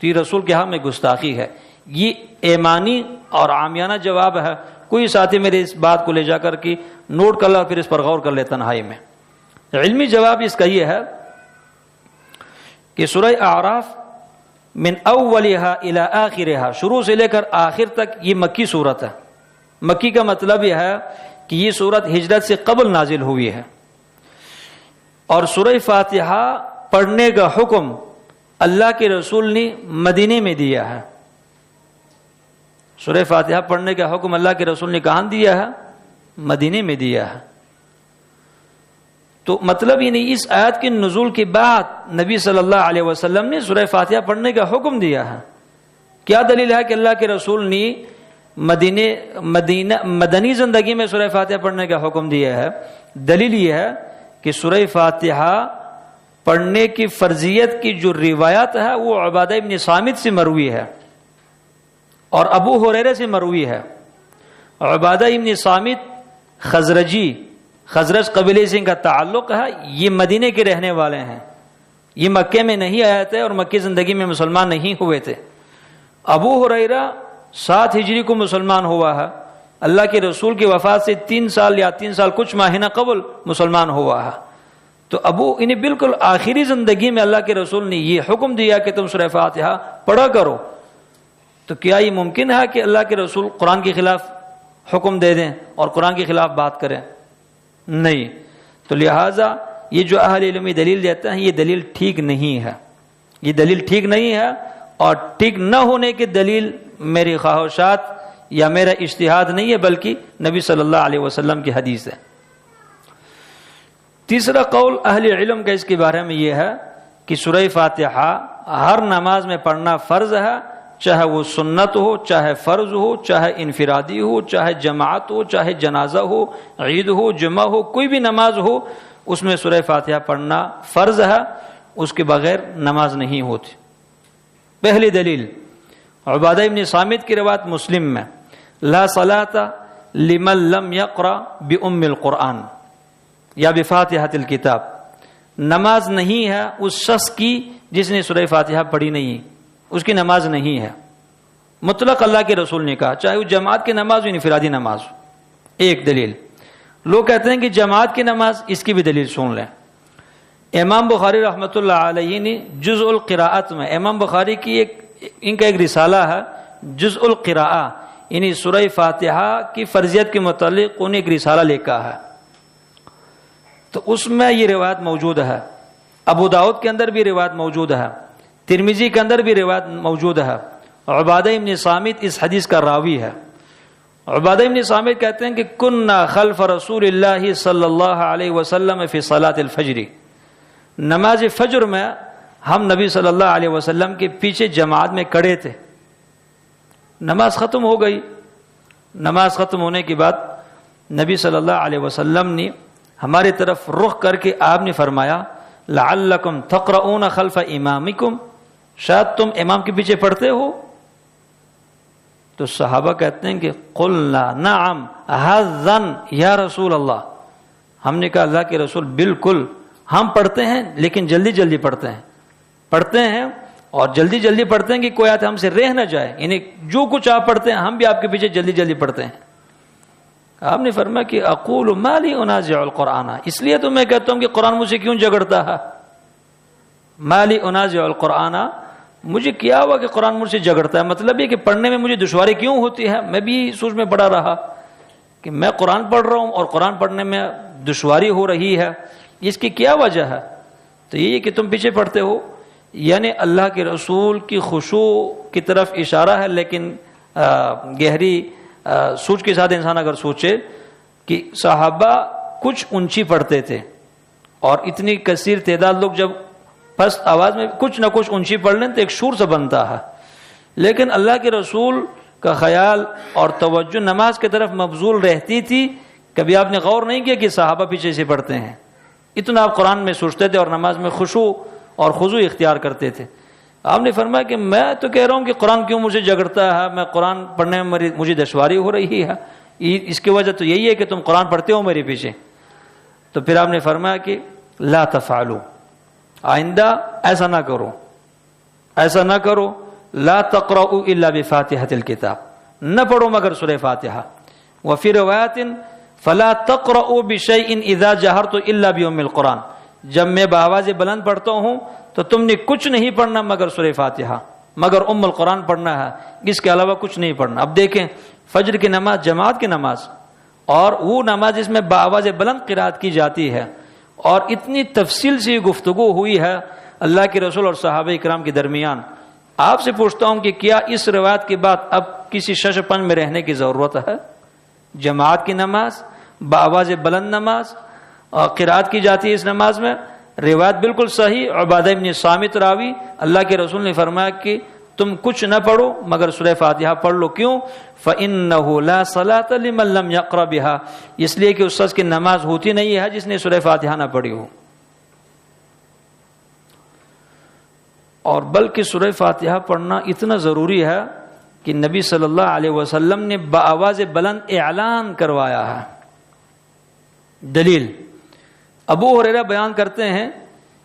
تو یہ رسول کے ہاں میں گستاخی ہے۔ یہ ایمانی اور عامیانہ جواب ہے۔ کوئی ساتھی میرے اس بات کو لے جا کر کے نوٹ کر لے، پھر اس پر غور کر لے تنہائی میں۔ علمی جواب اس کا یہ ہے کہ سورہ اعراف من اولها الى آخرها، شروع سے لے کر آخر تک یہ مکی صورت ہے۔ مکی کا مطلب یہ ہے کہ یہ صورت ہجرت سے قبل نازل ہوئی ہے، اور سورہ فاتحہ پڑھنے کا حکم اللہ کے رسول نے مدینے میں دیا ہے۔ سورہ فاتحہ پڑھنے کا حکم اللہ کے رسول نے کہاں دیا ہے؟ مدینے میں دیا ہے۔ تو مطلب یہ نہیں اس آیت کے نزول کے بعد نبی صلی اللہ علیہ وسلم نے سورہ فاتحہ پڑھنے کا حکم دیا ہے۔ کیا دلیل ہے کہ اللہ کے رسول نے مدنی زندگی میں سورہ فاتحہ پڑھنے کا حکم دیا ہے؟ دلیل یہ ہے کہ سورہ فاتحہ پڑھنے کی فرضیت کی جو روایت ہے وہ عبادہ ابن صامت سے مروی ہے اور ابو ہریرہ سے مروی ہے۔ عبادہ ابن صامت خزرج قبیلے سے ان کا تعلق ہے، یہ مدینے کے رہنے والے ہیں، یہ مکے میں نہیں آئے تھے اور مکی زندگی میں مسلمان نہیں ہوئے تھے۔ ابو ہریرہ 7 ہجری کو مسلمان ہوا ہے، اللہ کے رسول کی وفات سے 3 سال یا 3 سال کچھ ماہینہ قبل مسلمان ہوا ہے۔ تو انہیں بالکل آخری زندگی میں اللہ کے رسول نے یہ حکم دیا کہ تم سورہ فاتحہ پڑھا کرو۔ تو کیا یہ ممکن ہے کہ اللہ کے رسول قرآن کے خلاف حکم دے دیں اور قرآن کے خلاف بات کریں؟ نہیں۔ تو لہٰذا یہ جو اہل علم دلیل دیتے ہیں یہ دلیل ٹھیک نہیں ہے، یہ دلیل ٹھیک نہیں ہے، اور ٹھیک نہ ہونے کی دلیل میری خواہشات یا میرا اجتہاد نہیں ہے، بلکہ نبی صلی اللہ علیہ وسلم کی حدیث ہے۔ تیسرا قول اہل علم کا اس کے بارے میں یہ ہے کہ سورہ فاتحہ ہر نماز میں پڑھنا فرض ہے، چاہے وہ سنت ہو، چاہے فرض ہو، چاہے انفرادی ہو، چاہے جماعت ہو، چاہے جنازہ ہو، عید ہو، جمعہ ہو، کوئی بھی نماز ہو اس میں سورہ فاتحہ پڑھنا فرض ہے، اس کے بغیر نماز نہیں ہوتی۔ پہلی دلیل عبادہ ابن صامت کی روایت مسلم میں، لا صلاۃ لمن لم یقرأ بأم القرآن یا بفاتحۃ الکتاب، نماز نہیں ہے اس شخص کی جس نے سورہ فاتحہ پڑھی نہیں، اس کی نماز نہیں ہے، مطلق اللہ کے رسول نے کہا، چاہے وہ جماعت کی نماز ہو انفرادی نماز ہو۔ ایک دلیل، لوگ کہتے ہیں کہ جماعت کی نماز، اس کی بھی دلیل سن لیں۔ امام بخاری رحمۃ اللہ علیہ نے جزء القراءت میں، امام بخاری کی ان کا ایک رسالہ ہے جزء القراءہ، یعنی سورہ فاتحہ کی فرضیت کے متعلق انہیں ایک رسالہ لکھا ہے، تو اس میں یہ روایت موجود ہے، ابو داؤد کے اندر بھی روایت موجود ہے، ترمذی کے اندر بھی روایت موجود ہے۔ عبادہ ابن صامت اس حدیث کا راوی ہے۔ عبادہ ابن صامت کہتے ہیں کہ کننا خلف رسول اللہ صلی اللہ علیہ وسلم فی صلاۃ الفجر، نماز فجر میں ہم نبی صلی اللہ علیہ وسلم کے پیچھے جماعت میں کھڑے تھے۔ نماز ختم ہو گئی، نماز ختم ہونے کے بعد نبی صلی اللہ علیہ وسلم نے ہماری طرف رخ کر کے آپ نے فرمایا لعلکم تقرؤون خلف امامکم، شاید تم امام کے پیچھے پڑھتے ہو؟ تو صحابہ کہتے ہیں کہ قلنا نعم حظاً یا رسول اللہ، ہم نے کہا اللہ کے رسول بالکل ہم پڑھتے ہیں لیکن جلدی جلدی پڑھتے ہیں اور جلدی جلدی پڑھتے ہیں کہ کوئی آیت ہم سے رہ نہ جائے، یعنی جو کچھ آپ پڑھتے ہیں ہم بھی آپ کے پیچھے جلدی جلدی پڑھتے ہیں۔ آپ نے فرمایا کہ اقول ما لی انازع القرآن، اس لیے تو میں کہتا ہوں کہ قرآن مجھ سے کیوں جھگڑتا ہے، ما لی انازع القرآن، مجھے کیا ہوا کہ قرآن مجھ سے جھگڑتا ہے، مطلب یہ کہ پڑھنے میں مجھے دشواری کیوں ہوتی ہے۔ میں بھی سوچ میں پڑا رہا کہ میں قرآن پڑھ رہا ہوں اور قرآن پڑھنے میں دشواری ہو رہی ہے، اس کی کیا وجہ ہے؟ تو یہ کہ تم پیچھے پڑھتے ہو، یعنی اللہ کے رسول کی خشوع کی طرف اشارہ ہے، لیکن گہری سوچ کے ساتھ انسان اگر سوچے کہ صحابہ کچھ اونچی پڑھتے تھے اور اتنی کثیر تعداد لوگ جب پست آواز میں کچھ نہ کچھ اونچی پڑھ لیں تو ایک شور سے بنتا ہے، لیکن اللہ کے رسول کا خیال اور توجہ نماز کی طرف مبذول رہتی تھی۔ کبھی آپ نے غور نہیں کیا کہ صحابہ پیچھے سے پڑھتے ہیں، اتنا آپ قرآن میں سوچتے تھے اور نماز میں خشوع اور خضوع اختیار کرتے تھے۔ آپ نے فرمایا کہ میں تو کہہ رہا ہوں کہ قرآن کیوں مجھے جھگڑتا ہے، میں قرآن پڑھنے میں مجھے دشواری ہو رہی ہے، اس کی وجہ تو یہی ہے کہ تم قرآن پڑھتے ہو میرے پیچھے۔ تو پھر آپ نے فرمایا کہ لا تفعلوا، آئندہ ایسا نہ کرو، لا تقرؤوا الا بفاتحۃ الکتاب، نہ پڑھو مگر سورہ فاتحہ۔ وفی روایت فلا تقرؤوا بشیء اذا جہرت الا بأم القرآن، جب میں بآواز بلند پڑھتا ہوں تو تم نے کچھ نہیں پڑھنا مگر سورہ فاتحہ، مگر ام القرآن پڑھنا ہے، اس کے علاوہ کچھ نہیں پڑھنا۔ اب دیکھیں فجر کی نماز جماعت کی نماز اور وہ نماز جس میں بآواز بلند قرات کی جاتی ہے، اور اتنی تفصیل سے گفتگو ہوئی ہے اللہ کے رسول اور صحابہ کرام کے درمیان۔ آپ سے پوچھتا ہوں کہ کیا اس روایت کے بعد اب کسی شش پن میں رہنے کی ضرورت ہے؟ جماعت کی نماز، بآواز بلند نماز اور قرات کی جاتی ہے اس نماز میں، روایت بالکل صحیح، عبادہ ابن صامت راوی، اللہ کے رسول نے فرمایا کہ تم کچھ نہ پڑھو مگر سورہ فاتحہ پڑھ لو۔ کیوں؟ فَإِنَّهُ لَا صَلَاةَ لِمَن لَّمْ يَقْرَأْ بِهَا، اس لیے کہ اس شخص کی نماز ہوتی نہیں ہے جس نے سورہ فاتحہ نہ پڑھی ہو۔ اور بلکہ سورہ فاتحہ پڑھنا اتنا ضروری ہے کہ نبی صلی اللہ علیہ وسلم نے بآواز بلند اعلان کروایا ہے۔ دلیل، ابو ہریرہ بیان کرتے ہیں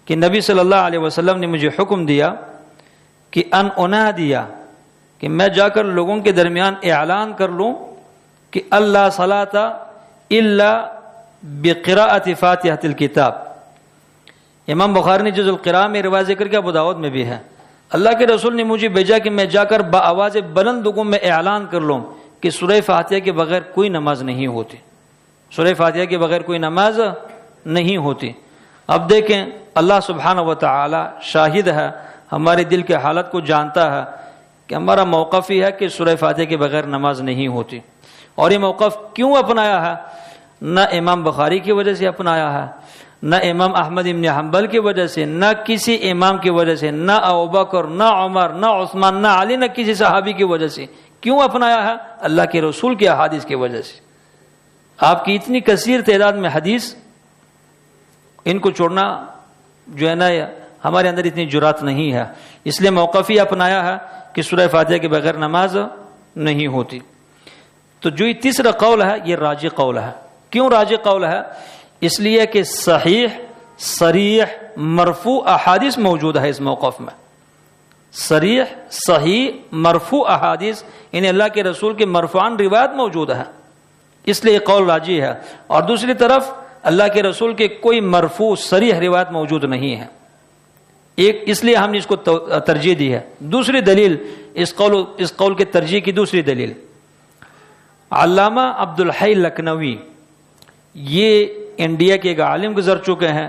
کہ نبی صلی اللہ علیہ وسلم نے مجھے حکم دیا کہ ان انادیا، کہ میں جا کر لوگوں کے درمیان اعلان کر لوں کہ اللہ صلاۃ الا بقراءۃ فاتحۃ الکتاب۔ امام بخاری نے جزء القراء میں روایت ذکر کیا، ابو داؤد میں بھی ہے۔ اللہ کے رسول نے مجھے بھیجا کہ میں جا کر بآواز بلند لوگوں میں اعلان کر لوں کہ سورہ فاتحہ کے بغیر کوئی نماز نہیں ہوتی، سورہ فاتحہ کے بغیر کوئی نماز نہیں ہوتی۔ اب دیکھیں اللہ سبحانہ و تعالی شاہد ہے، ہمارے دل کے حالت کو جانتا ہے کہ ہمارا موقف ہی ہے کہ سورہ فاتحہ کے بغیر نماز نہیں ہوتی۔ اور یہ موقف کیوں اپنایا ہے؟ نہ امام بخاری کی وجہ سے اپنایا ہے، نہ امام احمد ابن حنبل کی وجہ سے، نہ کسی امام کی وجہ سے، نہ ابوبکر، نہ عمر، نہ عثمان، نہ علی، نہ کسی صحابی کی وجہ سے۔ کیوں اپنایا ہے؟ اللہ کے رسول کے احادیث کی وجہ سے۔ آپ کی اتنی کثیر تعداد میں حدیث، ان کو چھوڑنا جو ہے نا ہمارے اندر اتنی جرات نہیں ہے، اس لیے موقف ہی اپنایا ہے کہ سورہ فاتحہ کے بغیر نماز نہیں ہوتی۔ تو جو یہ تیسرا قول ہے یہ راجح قول ہے. کیوں راجح قول ہے؟ اس لیے کہ صحیح صریح مرفوع احادیث موجود ہے اس موقف میں. صریح صحیح مرفوع احادیث یعنی اللہ کے رسول کے مرفوعان روایت موجود ہے، اس لیے قول راجی ہے. اور دوسری طرف اللہ کے رسول کے کوئی مرفوع صریح روایت موجود نہیں ہے. ایک اس لیے ہم نے اس کو ترجیح دی ہے. دوسری دلیل اس قول کے ترجیح کی دوسری دلیل، علامہ عبدالحی لکھنوی یہ انڈیا کے ایک عالم گزر چکے ہیں،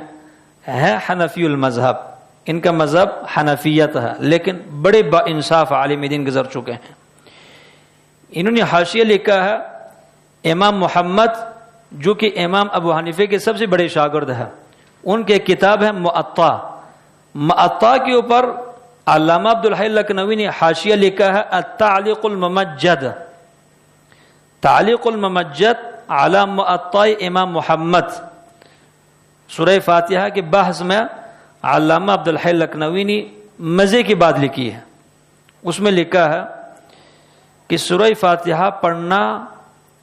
ہے حنفی المذہب، ان کا مذہب حنفیت ہے، لیکن بڑے با انصاف عالم دین گزر چکے ہیں. انہوں نے حاشیہ لکھا ہے امام محمد جو کہ امام ابو حنیفہ کے سب سے بڑے شاگرد ہیں، ان کے کتاب ہے معطا کے اوپر علامہ عبدالحی لکھنوی نے حاشیہ لکھا ہے التعلیق الممجد، تعلیق الممجد علی معطا امام محمد. سورہ فاتحہ کے بحث میں علامہ عبدالحی لکھنوی نے مزے کی بات لکھی ہے. اس میں لکھا ہے کہ سورہ فاتحہ پڑھنا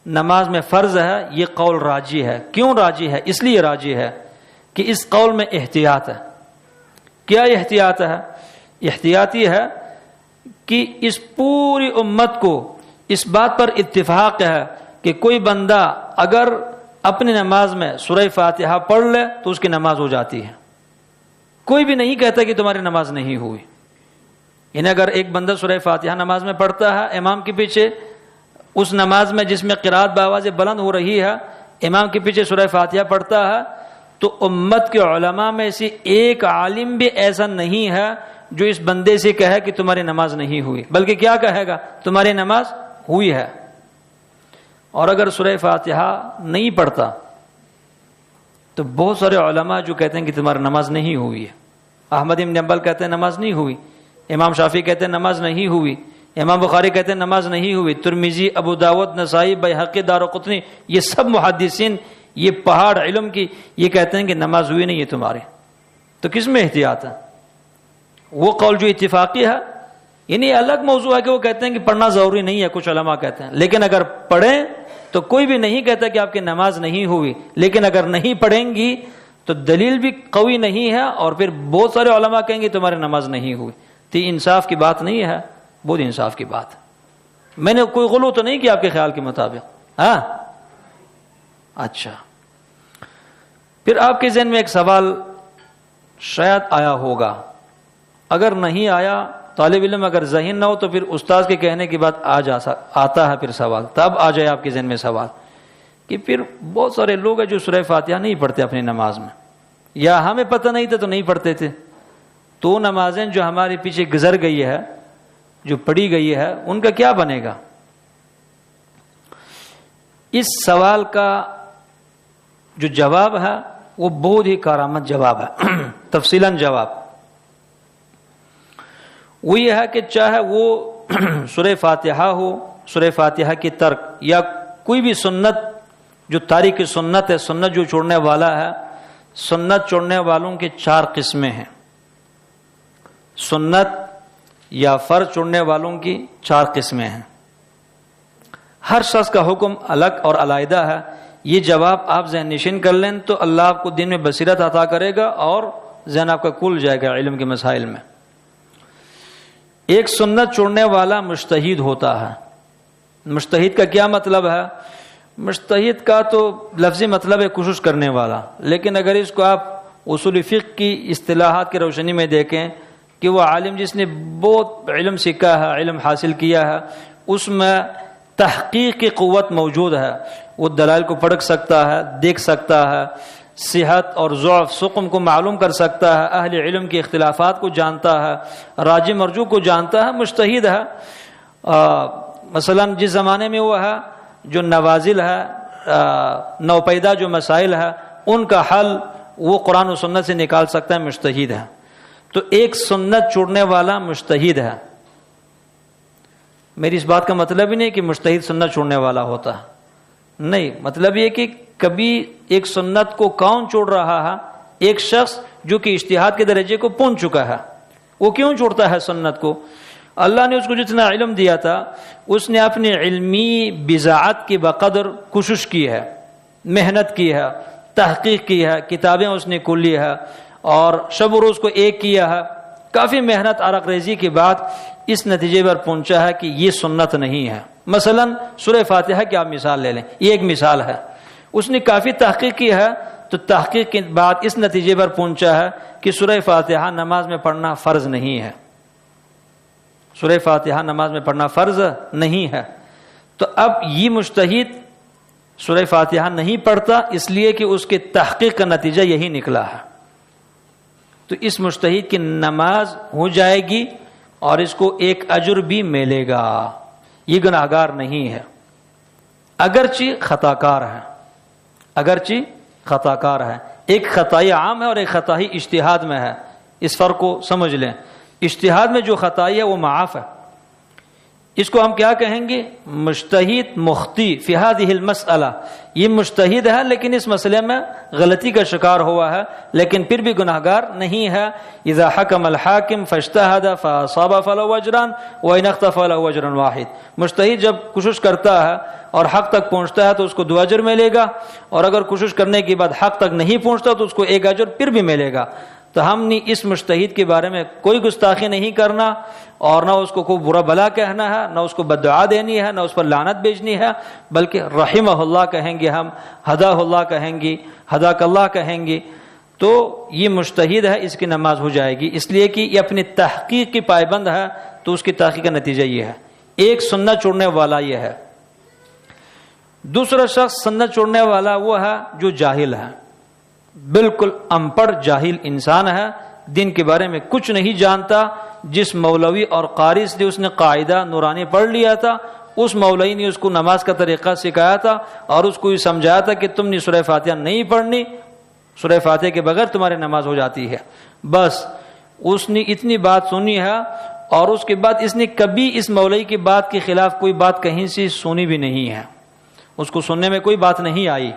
نماز میں فرض ہے، یہ قول راجی ہے. کیوں راجی ہے؟ اس لیے راجی ہے کہ اس قول میں احتیاط ہے. کیا احتیاط ہے؟ احتیاط یہ ہے کہ اس پوری امت کو اس بات پر اتفاق ہے کہ کوئی بندہ اگر اپنی نماز میں سورہ فاتحہ پڑھ لے تو اس کی نماز ہو جاتی ہے. کوئی بھی نہیں کہتا کہ تمہاری نماز نہیں ہوئی. یعنی اگر ایک بندہ سورہ فاتحہ نماز میں پڑھتا ہے امام کے پیچھے، اس نماز میں جس میں قرات بآواز بلند ہو رہی ہے، امام کے پیچھے سورہ فاتحہ پڑھتا ہے، تو امت کے علماء میں سے ایک عالم بھی ایسا نہیں ہے جو اس بندے سے کہے کہ تمہاری نماز نہیں ہوئی، بلکہ کیا کہے گا؟ تمہاری نماز ہوئی ہے. اور اگر سورہ فاتحہ نہیں پڑھتا تو بہت سارے علماء جو کہتے ہیں کہ تمہاری نماز نہیں ہوئی ہے. احمد بن حنبل کہتے ہیں نماز نہیں ہوئی، امام شافعی کہتے ہیں نماز نہیں ہوئی، امام بخاری کہتے ہیں نماز نہیں ہوئی، ترمذی، ابو داؤد، نسائی، بیہقی، دارقطنی، یہ سب محدثین، یہ پہاڑ علم کی، یہ کہتے ہیں کہ نماز ہوئی نہیں ہے تمہاری. تو کس میں احتیاط ہے؟ وہ قول جو اتفاقی ہے، یعنی الگ موضوع ہے کہ وہ کہتے ہیں کہ پڑھنا ضروری نہیں ہے، کچھ علماء کہتے ہیں، لیکن اگر پڑھیں تو کوئی بھی نہیں کہتا کہ آپ کی نماز نہیں ہوئی. لیکن اگر نہیں پڑھیں گی تو دلیل بھی قوی نہیں ہے، اور پھر بہت سارے علماء کہیں گے تمہاری نماز نہیں ہوئی. تو یہ انصاف کی بات نہیں ہے، بہت انصاف کی بات ہے. میں نے کوئی غلو تو نہیں کیا آپ کے خیال کے مطابق؟ ہاں اچھا. پھر آپ کے ذہن میں ایک سوال شاید آیا ہوگا، اگر نہیں آیا طالب علم اگر ذہین نہ ہو تو پھر استاد کے کہنے کے بعد آتا ہے پھر سوال، تب آ جائے آپ کے ذہن میں سوال کہ پھر بہت سارے لوگ ہیں جو سورہ فاتحہ نہیں پڑھتے اپنی نماز میں، یا ہمیں پتہ نہیں تھا تو نہیں پڑھتے تھے. تو نمازیں جو ہمارے پیچھے گزر گئی ہے، جو پڑھی گئی ہے، ان کا کیا بنے گا؟ اس سوال کا جو جواب ہے وہ بہت ہی کارآمد جواب ہے. تفصیلاً جواب وہ یہ ہے کہ چاہے وہ سورہ فاتحہ ہو، سورہ فاتحہ کی ترک، یا کوئی بھی سنت جو تاریخ سنت ہے، سنت جو چھوڑنے والا ہے. سنت چھوڑنے والوں کے 4 قسمیں ہیں. سنت یا فرض چھوڑنے والوں کی 4 قسمیں ہیں. ہر شخص کا حکم الگ اور علیحدہ ہے. یہ جواب آپ ذہن نشین کر لیں تو اللہ آپ کو دین میں بصیرت عطا کرے گا اور ذہن آپ کا کھل جائے گا علم کے مسائل میں. ایک سنت چھوڑنے والا مجتہد ہوتا ہے. مجتہد کا کیا مطلب ہے؟ مجتہد کا تو لفظی مطلب ہے کوشش کرنے والا، لیکن اگر اس کو آپ اصول فقہ کی اصطلاحات کی روشنی میں دیکھیں کہ وہ عالم جس نے بہت علم سیکھا ہے، علم حاصل کیا ہے، اس میں تحقیق کی قوت موجود ہے. وہ دلائل کو پرکھ سکتا ہے، دیکھ سکتا ہے، صحت اور ضعف سقم کو معلوم کر سکتا ہے، اہل علم کے اختلافات کو جانتا ہے، راجح مرجوح کو جانتا ہے، مجتہد ہے. مثلا جس زمانے میں وہ ہے جو نوازل ہے، نوپیدا جو مسائل ہے، ان کا حل وہ قرآن و سنت سے نکال سکتا ہے، مجتہد ہے. تو ایک سنت چھوڑنے والا مجتہد ہے. میری اس بات کا مطلب ہی نہیں کہ مجتہد سنت چھوڑنے والا ہوتا ہے، نہیں. مطلب یہ کہ کبھی ایک سنت کو کون چھوڑ رہا ہے؟ ایک شخص جو کہ اجتہاد کے درجے کو پہنچ چکا ہے. وہ کیوں چھوڑتا ہے سنت کو؟ اللہ نے اس کو جتنا علم دیا تھا اس نے اپنی علمی بضاعت کی بقدر کوشش کی ہے، محنت کی ہے، تحقیق کی ہے، کتابیں اس نے کھولی ہے اور شب و روز کو ایک کیا ہے، کافی محنت عرق ریزی کے بعد اس نتیجے پر پہنچا ہے کہ یہ سنت نہیں ہے۔ مثلا سورہ فاتحہ کی آپ مثال لے لیں، یہ ایک مثال ہے، اس نے کافی تحقیق کی ہے تو تحقیق کے بعد اس نتیجے پر پہنچا ہے کہ سورہ فاتحہ نماز میں پڑھنا فرض نہیں ہے، سورہ فاتحہ نماز میں پڑھنا فرض نہیں ہے۔ تو اب یہ مجتہد سورہ فاتحہ نہیں پڑھتا اس لیے کہ اس کے تحقیق کا نتیجہ یہی نکلا ہے، تو اس مجتہد کی نماز ہو جائے گی اور اس کو ایک اجر بھی ملے گا، یہ گناہگار نہیں ہے، اگرچہ خطا کار ہے، اگرچہ خطا کار ہے۔ ایک خطائی عام ہے اور ایک خطائی اجتہاد میں ہے، اس فرق کو سمجھ لیں۔ اجتہاد میں جو خطائی ہے وہ معاف ہے، اس کو ہم کیا کہیں گے؟ مجتہد مخطی فی ہذہ المسئلہ، یہ مجتہد ہے لیکن اس مسئلے میں غلطی کا شکار ہوا ہے لیکن پھر بھی گناہگار نہیں ہے۔ اذا حکم الحاکم فاجتہد فاصاب فلہ اجران وان اخطا فلہ اجر واحد، مجتہد جب کوشش کرتا ہے اور حق تک پہنچتا ہے تو اس کو 2 اجر ملے گا، اور اگر کوشش کرنے کے بعد حق تک نہیں پہنچتا تو اس کو 1 اجر پھر بھی ملے گا۔ تو ہم نے اس مجتہد کے بارے میں کوئی گستاخی نہیں کرنا اور نہ اس کو کوئی برا بلا کہنا ہے، نہ اس کو بددعا دینی ہے، نہ اس پر لعنت بھیجنی ہے، بلکہ رحمہ اللہ کہیں گے، ہم ہدا اللہ کہیں گے، ہداک اللہ کہیں گے۔ تو یہ مجتہد ہے، اس کی نماز ہو جائے گی، اس لیے کہ یہ اپنی تحقیق کی پائبند ہے، تو اس کی تحقیق کا نتیجہ یہ ہے۔ ایک سنت چھوڑنے والا یہ ہے، دوسرا شخص سنت چھوڑنے والا وہ ہے جو جاہل ہے، بالکل ان پڑھ جاہل انسان ہے، دین کے بارے میں کچھ نہیں جانتا۔ جس مولوی اور قاری سے اس نے قاعدہ نورانی پڑھ لیا تھا، اس مولوی نے اس کو نماز کا طریقہ سکھایا تھا اور اس کو یہ سمجھایا تھا کہ تم نے سورہ فاتحہ نہیں پڑھنی، سورہ فاتحہ کے بغیر تمہاری نماز ہو جاتی ہے۔ بس اس نے اتنی بات سنی ہے اور اس کے بعد اس نے کبھی اس مولوی کی بات کے خلاف کوئی بات کہیں سے سنی بھی نہیں ہے، اس کو سننے میں کوئی بات نہیں آئی،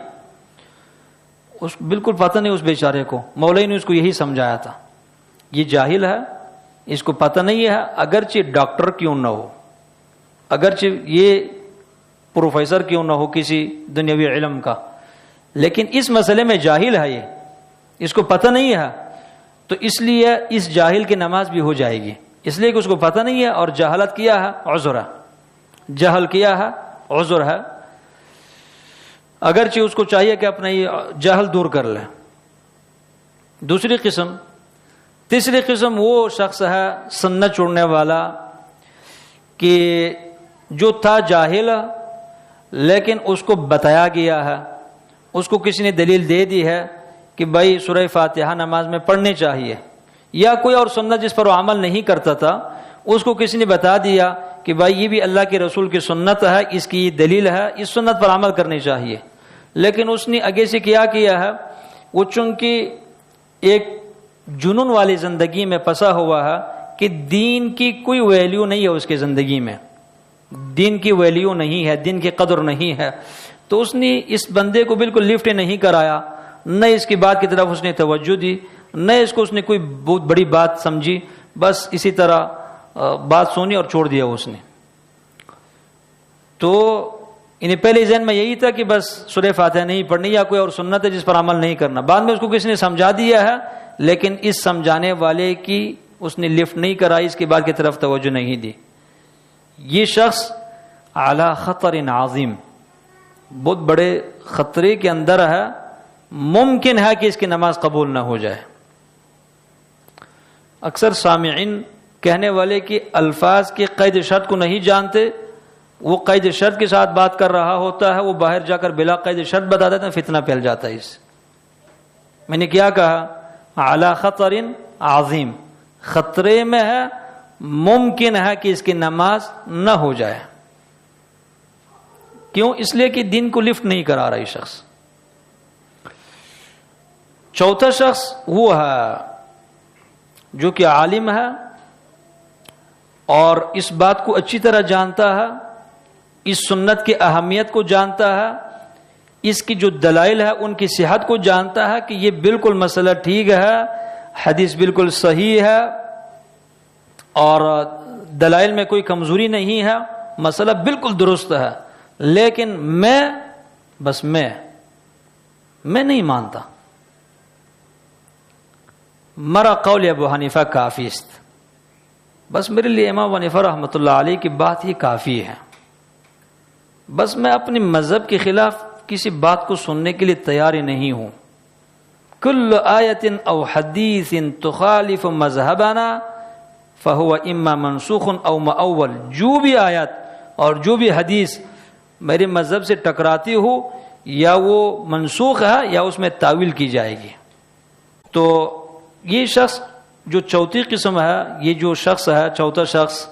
اس بالکل پتہ نہیں اس بیچارے کو، مولوی نے اس کو یہی سمجھایا تھا۔ یہ جاہل ہے، اس کو پتہ نہیں ہے، اگرچہ ڈاکٹر کیوں نہ ہو، اگرچہ یہ پروفیسر کیوں نہ ہو کسی دنیاوی علم کا، لیکن اس مسئلے میں جاہل ہے، یہ اس کو پتہ نہیں ہے، تو اس لیے اس جاہل کی نماز بھی ہو جائے گی، اس لیے کہ اس کو پتہ نہیں ہے اور جہالت کیا ہے، عذر ہے، جہل کیا ہے، عذر ہے، اگرچہ اس کو چاہیے کہ اپنا یہ جہل دور کر لے۔ دوسری قسم، تیسری قسم وہ شخص ہے سنت چھوڑنے والا کہ جو تھا جاہل لیکن اس کو بتایا گیا ہے، اس کو کسی نے دلیل دے دی ہے کہ بھائی سورہ فاتحہ نماز میں پڑھنی چاہیے، یا کوئی اور سنت جس پر وہ عمل نہیں کرتا تھا اس کو کسی نے بتا دیا کہ بھائی یہ بھی اللہ کے رسول کی سنت ہے، اس کی دلیل ہے، اس سنت پر عمل کرنی چاہیے، لیکن اس نے آگے سے کیا ہے، وہ چونکہ ایک جنون والی زندگی میں پھنسا ہوا ہے کہ دین کی کوئی ویلیو نہیں ہے، اس کی زندگی میں دین کی ویلیو نہیں ہے، دین کی قدر نہیں ہے، تو اس نے اس بندے کو بالکل لفٹ نہیں کرایا، نہ اس کی بات کی طرف اس نے توجہ دی، نہ اس کو اس نے کوئی بہت بڑی بات سمجھی، بس اسی طرح بات سنی اور چھوڑ دیا اس نے۔ تو انہیں پہلے ذہن میں یہی تھا کہ بس سورہ فاتحہ نہیں پڑھنی یا کوئی اور سنت ہے جس پر عمل نہیں کرنا، بعد میں اس کو کسی نے سمجھا دیا ہے لیکن اس سمجھانے والے کی اس نے لفٹ نہیں کرائی، اس کی بات کی طرف توجہ نہیں دی۔ یہ شخص اعلی خطر عظیم، بہت بڑے خطرے کے اندر ہے، ممکن ہے کہ اس کی نماز قبول نہ ہو جائے۔ اکثر سامعین کہنے والے کہ الفاظ کے قید شرط کو نہیں جانتے، وہ قید شرط کے ساتھ بات کر رہا ہوتا ہے، وہ باہر جا کر بلا قید شرط بتا دیتے ہیں، فتنہ پھیل جاتا ہے اس۔ میں نے کیا کہا؟ اعلی خطر عظیم، خطرے میں ہے، ممکن ہے کہ اس کی نماز نہ ہو جائے۔ کیوں؟ اس لیے کہ دین کو لفٹ نہیں کرا رہا یہ شخص۔ چوتھا شخص وہ ہے جو کہ عالم ہے اور اس بات کو اچھی طرح جانتا ہے، اس سنت کی اہمیت کو جانتا ہے، اس کی جو دلائل ہے ان کی صحت کو جانتا ہے کہ یہ بالکل مسئلہ ٹھیک ہے، حدیث بالکل صحیح ہے اور دلائل میں کوئی کمزوری نہیں ہے، مسئلہ بالکل درست ہے، لیکن میں نہیں مانتا، مرا قول ابو حنیفہ کافی است، بس میرے لیے امام ابو حنیفہ رحمۃ اللہ علیہ کی بات ہی کافی ہے، بس میں اپنے مذہب کے خلاف کسی بات کو سننے کے لیے تیار ہی نہیں ہوں۔ کل آیت او حدیث تخالف مذہبنا فہو اما منسوخ او مؤول، جو بھی آیت اور جو بھی حدیث میرے مذہب سے ٹکراتی ہو یا وہ منسوخ ہے یا اس میں تاویل کی جائے گی۔ تو یہ شخص جو چوتھی قسم ہے، یہ جو شخص ہے چوتھا شخص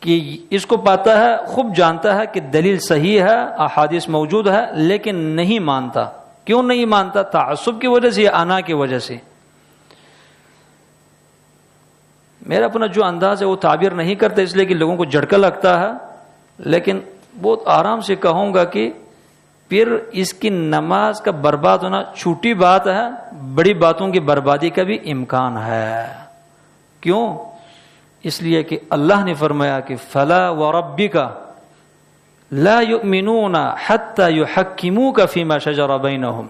کہ اس کو پاتا ہے، خوب جانتا ہے کہ دلیل صحیح ہے، احادیث موجود ہے، لیکن نہیں مانتا۔ کیوں نہیں مانتا؟ تعصب کی وجہ سے یا انا کی وجہ سے۔ میرا اپنا جو انداز ہے وہ تعبیر نہیں کرتا اس لیے کہ لوگوں کو جھٹکا لگتا ہے، لیکن بہت آرام سے کہوں گا کہ پھر اس کی نماز کا برباد ہونا چھوٹی بات ہے، بڑی باتوں کی بربادی کا بھی امکان ہے۔ کیوں؟ اس لیے کہ اللہ نے فرمایا کہ فلا وربک لا یؤمنون حتی یحکموک فیما شجر بینہم،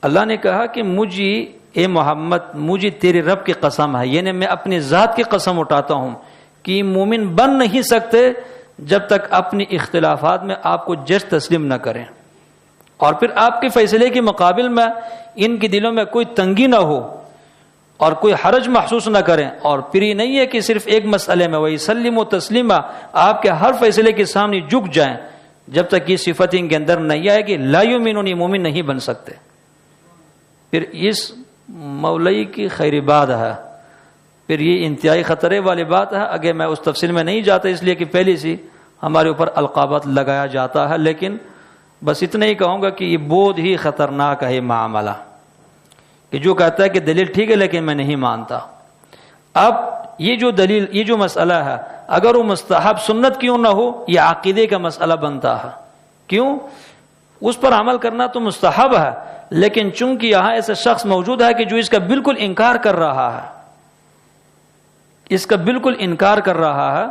اللہ نے کہا کہ مجھے اے محمد، مجھے تیرے رب کی قسم ہے، یعنی میں اپنی ذات کی قسم اٹھاتا ہوں کہ مومن بن نہیں سکتے جب تک اپنی اختلافات میں آپ کو جج تسلیم نہ کریں، اور پھر آپ کے فیصلے کے مقابل میں ان کے دلوں میں کوئی تنگی نہ ہو اور کوئی حرج محسوس نہ کریں، اور پھر یہ نہیں ہے کہ صرف ایک مسئلے میں وہی سلم و تسلیمہ آپ کے ہر فیصلے کے سامنے جھک جائیں، جب تک یہ صفت ان کے اندر نہیں آئے گی لا یؤمنون، مومن نہیں بن سکتے۔ پھر اس مولوی کی خیر بات ہے، پھر یہ انتہائی خطرے والی بات ہے۔ اگر میں اس تفصیل میں نہیں جاتا اس لیے کہ پہلے سے ہمارے اوپر القابات لگایا جاتا ہے، لیکن بس اتنا ہی کہوں گا کہ یہ بہت ہی خطرناک ہے معاملہ، کہ جو کہتا ہے کہ دلیل ٹھیک ہے لیکن میں نہیں مانتا۔ اب یہ جو دلیل، یہ جو مسئلہ ہے، اگر وہ مستحب سنت کیوں نہ ہو، یہ عقیدے کا مسئلہ بنتا ہے۔ کیوں؟ اس پر عمل کرنا تو مستحب ہے، لیکن چونکہ یہاں ایسا شخص موجود ہے کہ جو اس کا بالکل انکار کر رہا ہے، اس کا بالکل انکار کر رہا ہے،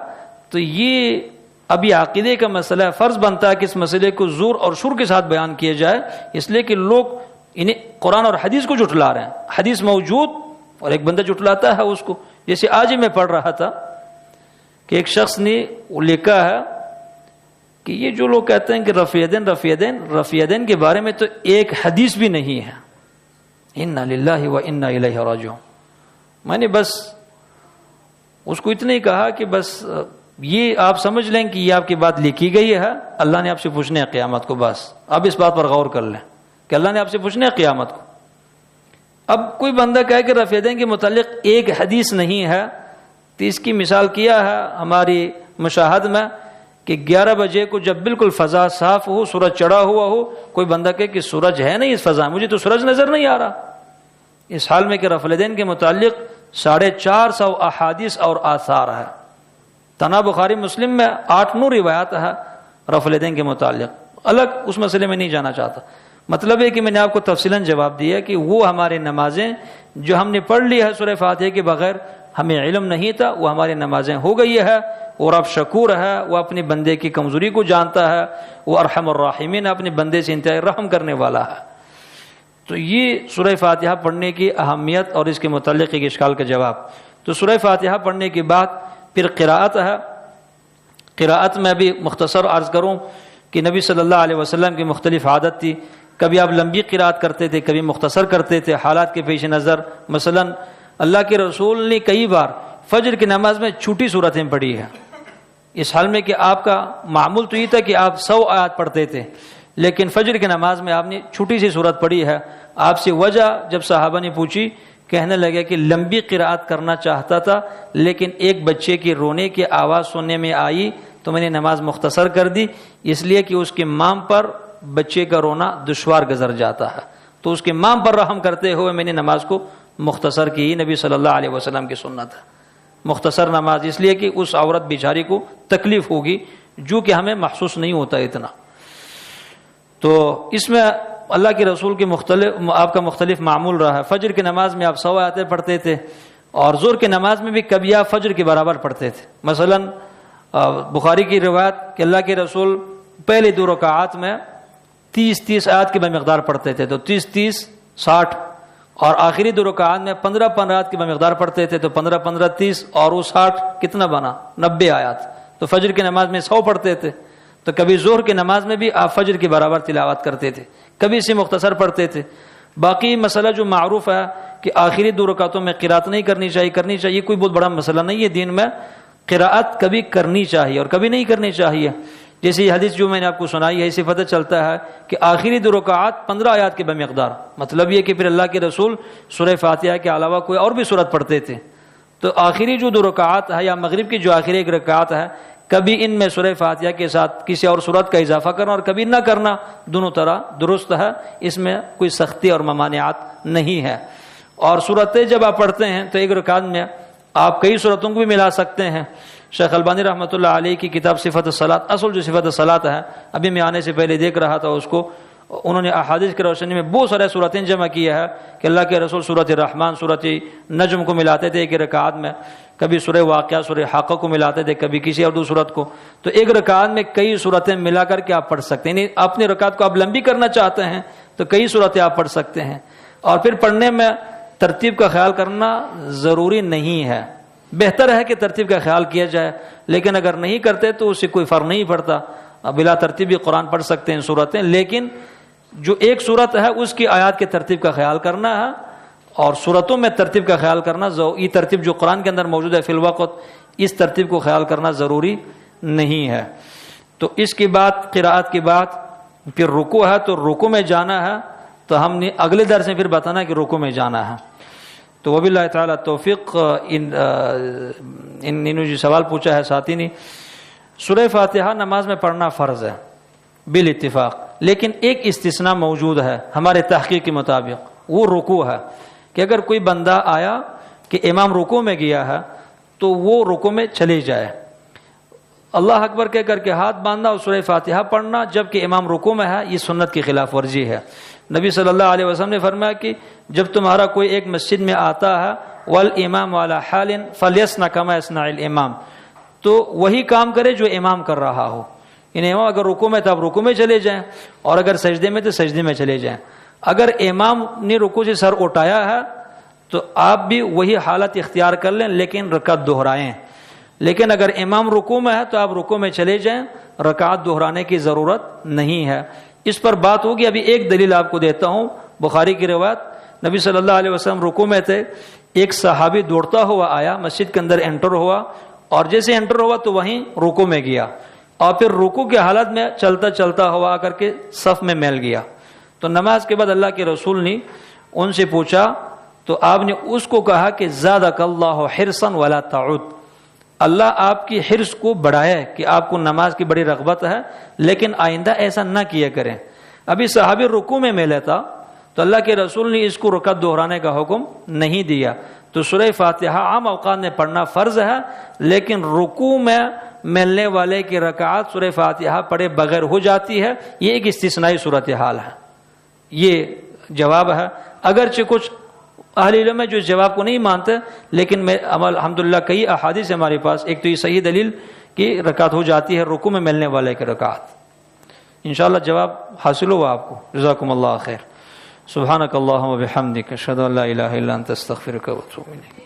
تو یہ ابھی عقیدے کا مسئلہ ہے، فرض بنتا ہے کہ اس مسئلے کو زور اور شور کے ساتھ بیان کیا جائے، اس لیے کہ لوگ انہیں قرآن اور حدیث کو جھٹلا رہے ہیں۔ حدیث موجود اور ایک بندہ جھٹلاتا ہے اس کو۔ جیسے آج ہی میں پڑھ رہا تھا کہ ایک شخص نے لکھا ہے کہ یہ جو لوگ کہتے ہیں کہ رفع یدین کے بارے میں تو ایک حدیث بھی نہیں ہے، انا للہ و انا الیہ راجعون۔ میں نے بس اس کو اتنا ہی کہا کہ بس یہ آپ سمجھ لیں کہ یہ آپ کی بات لکھی گئی ہے، اللہ نے آپ سے پوچھنا ہے قیامت کو، بس اب اس بات پر غور کر لیں کہ اللہ نے آپ سے پوچھنا ہے قیامت کو۔ اب کوئی بندہ کہے کہ رفع یدین کے متعلق ایک حدیث نہیں ہے، تو اس کی مثال کیا ہے ہماری مشاہد میں کہ 11 بجے کو جب بالکل فضا صاف ہو، سورج چڑھا ہوا ہو، کوئی بندہ کہے کہ سورج ہے نہیں اس فضا، مجھے تو سورج نظر نہیں آ رہا، اس حال میں کہ رفع الیدین کے متعلق 450 احادیث اور آثار ہے۔ تنہا بخاری مسلم میں 8-9 روایات ہے رفع الیدین کے متعلق، الگ اس مسئلے میں نہیں جانا چاہتا۔ مطلب ہے کہ میں نے آپ کو تفصیلاً جواب دیا کہ وہ ہماری نمازیں جو ہم نے پڑھ لی ہے سورہ فاتحہ کے بغیر، ہمیں علم نہیں تھا، وہ ہماری نمازیں ہو گئی ہے، اور اب شکور ہے، وہ اپنے بندے کی کمزوری کو جانتا ہے، وہ ارحم الراحمین اپنے بندے سے انتہائی رحم کرنے والا ہے۔ تو یہ سورہ فاتحہ پڑھنے کی اہمیت اور اس کے متعلق ایک اشکال کا جواب۔ تو سورہ فاتحہ پڑھنے کے بعد پھر قراءت ہے۔ قراءت میں بھی مختصر عرض کروں کہ نبی صلی اللہ علیہ وسلم کی مختلف عادت تھی، کبھی آپ لمبی قراءت کرتے تھے، کبھی مختصر کرتے تھے حالات کے پیش نظر۔ مثلا اللہ کے رسول نے کئی بار فجر کی نماز میں چھوٹی صورتیں پڑھی ہیں، اس حال میں کہ آپ کا معمول تو یہ تھا کہ آپ 100 آیات پڑھتے تھے، لیکن فجر کی نماز میں آپ نے چھوٹی سی صورت پڑھی ہے۔ آپ سے وجہ جب صحابہ نے پوچھی، کہنے لگے کہ لمبی قراءت کرنا چاہتا تھا، لیکن ایک بچے کی رونے کی آواز سننے میں آئی تو میں نے نماز مختصر کر دی، اس لیے کہ اس کے مام پر بچے کا رونا دشوار گزر جاتا ہے، تو اس کے مام پر رحم کرتے ہوئے میں نے نماز کو مختصر کی۔ نبی صلی اللہ علیہ وسلم کی سنت ہے مختصر نماز، اس لیے کہ اس عورت بیچاری کو تکلیف ہوگی جو کہ ہمیں محسوس نہیں ہوتا اتنا۔ تو اس میں اللہ کے رسول کے آپ کا مختلف معمول رہا ہے۔ فجر کی نماز میں آپ 100 آیتیں پڑھتے تھے، اور ظہر کی نماز میں بھی کبھی آپ فجر کے برابر پڑھتے تھے. مثلا بخاری کی روایت کہ اللہ کے رسول پہلے 2 رکعات میں 30 آیات کی بمقدار پڑھتے تھے تو 30 60، اور آخری 2 رکعات میں 15 آیات کی بمقدار پڑھتے تھے تو 15 30، اور وہ 60 کتنا بنا 90 آیات. تو فجر کی نماز میں 100 پڑھتے تھے. تو کبھی ظہر کی نماز میں بھی آپ فجر کے برابر تلاوت کرتے تھے، کبھی اسے مختصر پڑھتے تھے. باقی مسئلہ جو معروف ہے کہ آخری 2 رکعتوں میں قرات نہیں کرنی چاہیے، کوئی بہت بڑا مسئلہ نہیں ہے دین میں. قراءت کبھی کرنی چاہیے اور کبھی نہیں کرنی چاہیے. جیسے یہ حدیث جو میں نے آپ کو سنائی ہے، اسے پتہ چلتا ہے کہ آخری 2 رکعات 15 آیات کے بمقدار، مطلب یہ کہ پھر اللہ کے رسول سورہ فاتحہ کے علاوہ کوئی اور بھی سورت پڑھتے تھے. تو آخری جو 2 رکعات ہے یا مغرب کی جو آخری 1 رکعت ہے، کبھی ان میں سورہ فاتحہ کے ساتھ کسی اور سورت کا اضافہ کرنا اور کبھی نہ کرنا، دونوں طرح درست ہے. اس میں کوئی سختی اور ممانعات نہیں ہے. اور سورتیں جب آپ پڑھتے ہیں تو 1 رکعت میں آپ کئی سورتوں کو بھی ملا سکتے ہیں. شیخ البانی رحمۃ اللہ علیہ کی کتاب صفت الصلاۃ، اصل جو صفت الصلاۃ ہے، ابھی میں آنے سے پہلے دیکھ رہا تھا اس کو، انہوں نے احادیث کی روشنی میں بہت سارے سورتیں جمع کیا ہے کہ اللہ کے رسول سورۃ الرحمن، سورۃ نجم کو ملاتے تھے 1 رکعت میں، کبھی سورہ واقعہ، سورہ حاقہ کو ملاتے تھے، کبھی کسی اور دو سورت کو. تو 1 رکعت میں کئی سورتیں ملا کر کے آپ پڑھ سکتے ہیں. یعنی اپنی رکعت کو آپ لمبی کرنا چاہتے ہیں تو کئی سورتیں آپ پڑھ سکتے ہیں. اور پھر پڑھنے میں ترتیب کا خیال کرنا ضروری نہیں ہے. بہتر ہے کہ ترتیب کا خیال کیا جائے، لیکن اگر نہیں کرتے تو اس سے کوئی فرق نہیں پڑتا. بلا ترتیب بھی قرآن پڑھ سکتے ہیں سورتیں، لیکن جو ایک سورت ہے اس کی آیات کے ترتیب کا خیال کرنا ہے، اور سورتوں میں ترتیب کا خیال کرنا، یہ ترتیب جو قرآن کے اندر موجود ہے فی الوقت، اس ترتیب کو خیال کرنا ضروری نہیں ہے. تو اس کے بعد قراءت کے بعد پھر رکوع ہے، تو رکوع میں جانا ہے. تو ہم نے اگلے درس میں پھر بتانا کہ رکوع میں جانا ہے. تو وباللہ تعالی توفیق. انہوں جو سوال پوچھا ہے ساتھی نے، سورہ فاتحہ نماز میں پڑھنا فرض ہے بالاتفاق، لیکن ایک استثناء موجود ہے ہمارے تحقیق کے مطابق، وہ رکوع ہے. کہ اگر کوئی بندہ آیا کہ امام رکوع میں گیا ہے تو وہ رکوع میں چلے جائے، اللہ اکبر کہہ کر کے ہاتھ باندھنا اور سورہ فاتحہ پڑھنا جبکہ امام رکوع میں ہے، یہ سنت کی خلاف ورزی ہے. نبی صلی اللہ علیہ وسلم نے فرمایا کہ جب تمہارا کوئی ایک مسجد میں آتا ہے والامام علی حال فلیصنع کما یصنع الامام، تو وہی کام کرے جو امام کر رہا ہو. یعنی امام اگر رکوع میں تو آپ رکوع میں چلے جائیں، اور اگر سجدے میں تو سجدے میں چلے جائیں. اگر امام نے رکوع سے سر اٹھایا ہے تو آپ بھی وہی حالت اختیار کر لیں، لیکن رکعت دہرائیں. لیکن اگر امام رکوع میں ہے تو آپ رکوع میں چلے جائیں، رکعت دہرانے کی ضرورت نہیں ہے. اس پر بات ہوگی. ابھی ایک دلیل آپ کو دیتا ہوں، بخاری کی روایت، نبی صلی اللہ علیہ وسلم رکوع میں تھے، ایک صحابی دوڑتا ہوا آیا، مسجد کے اندر انٹر ہوا، اور جیسے انٹر ہوا تو وہیں رکوع میں گیا، اور پھر رکوع کی حالت میں چلتا چلتا ہوا آ کر کے صف میں مل گیا. تو نماز کے بعد اللہ کے رسول نے ان سے پوچھا، تو آپ نے اس کو کہا کہ زادک اللہ حرصا ولا تعد، اللہ آپ کی حرص کو بڑھائے کہ آپ کو نماز کی بڑی رغبت ہے، لیکن آئندہ ایسا نہ کیا کریں. ابھی صحابی رکوع میں ملے تھا تو اللہ کے رسول نے اس کو رکعت دہرانے کا حکم نہیں دیا. تو سورہ فاتحہ عام اوقات میں پڑھنا فرض ہے، لیکن رکوع میں ملنے والے کی رکعات سورہ فاتحہ پڑھے بغیر ہو جاتی ہے. یہ ایک استثنائی صورتحال ہے. یہ جواب ہے. اگرچہ کچھ اہل علم ہے جو اس جواب کو نہیں مانتے، لیکن میں الحمدللہ کئی احادیث ہمارے پاس، ایک تو یہ صحیح دلیل کہ رکعت ہو جاتی ہے رکوع میں ملنے والے کی رکعت. انشاءاللہ جواب حاصل ہوا آپ کو. جزاکم اللہ خیر. سبحانک اللہم و بحمدک، اشہد ان لا الہ الا انت، استغفرک و اتوب الیک.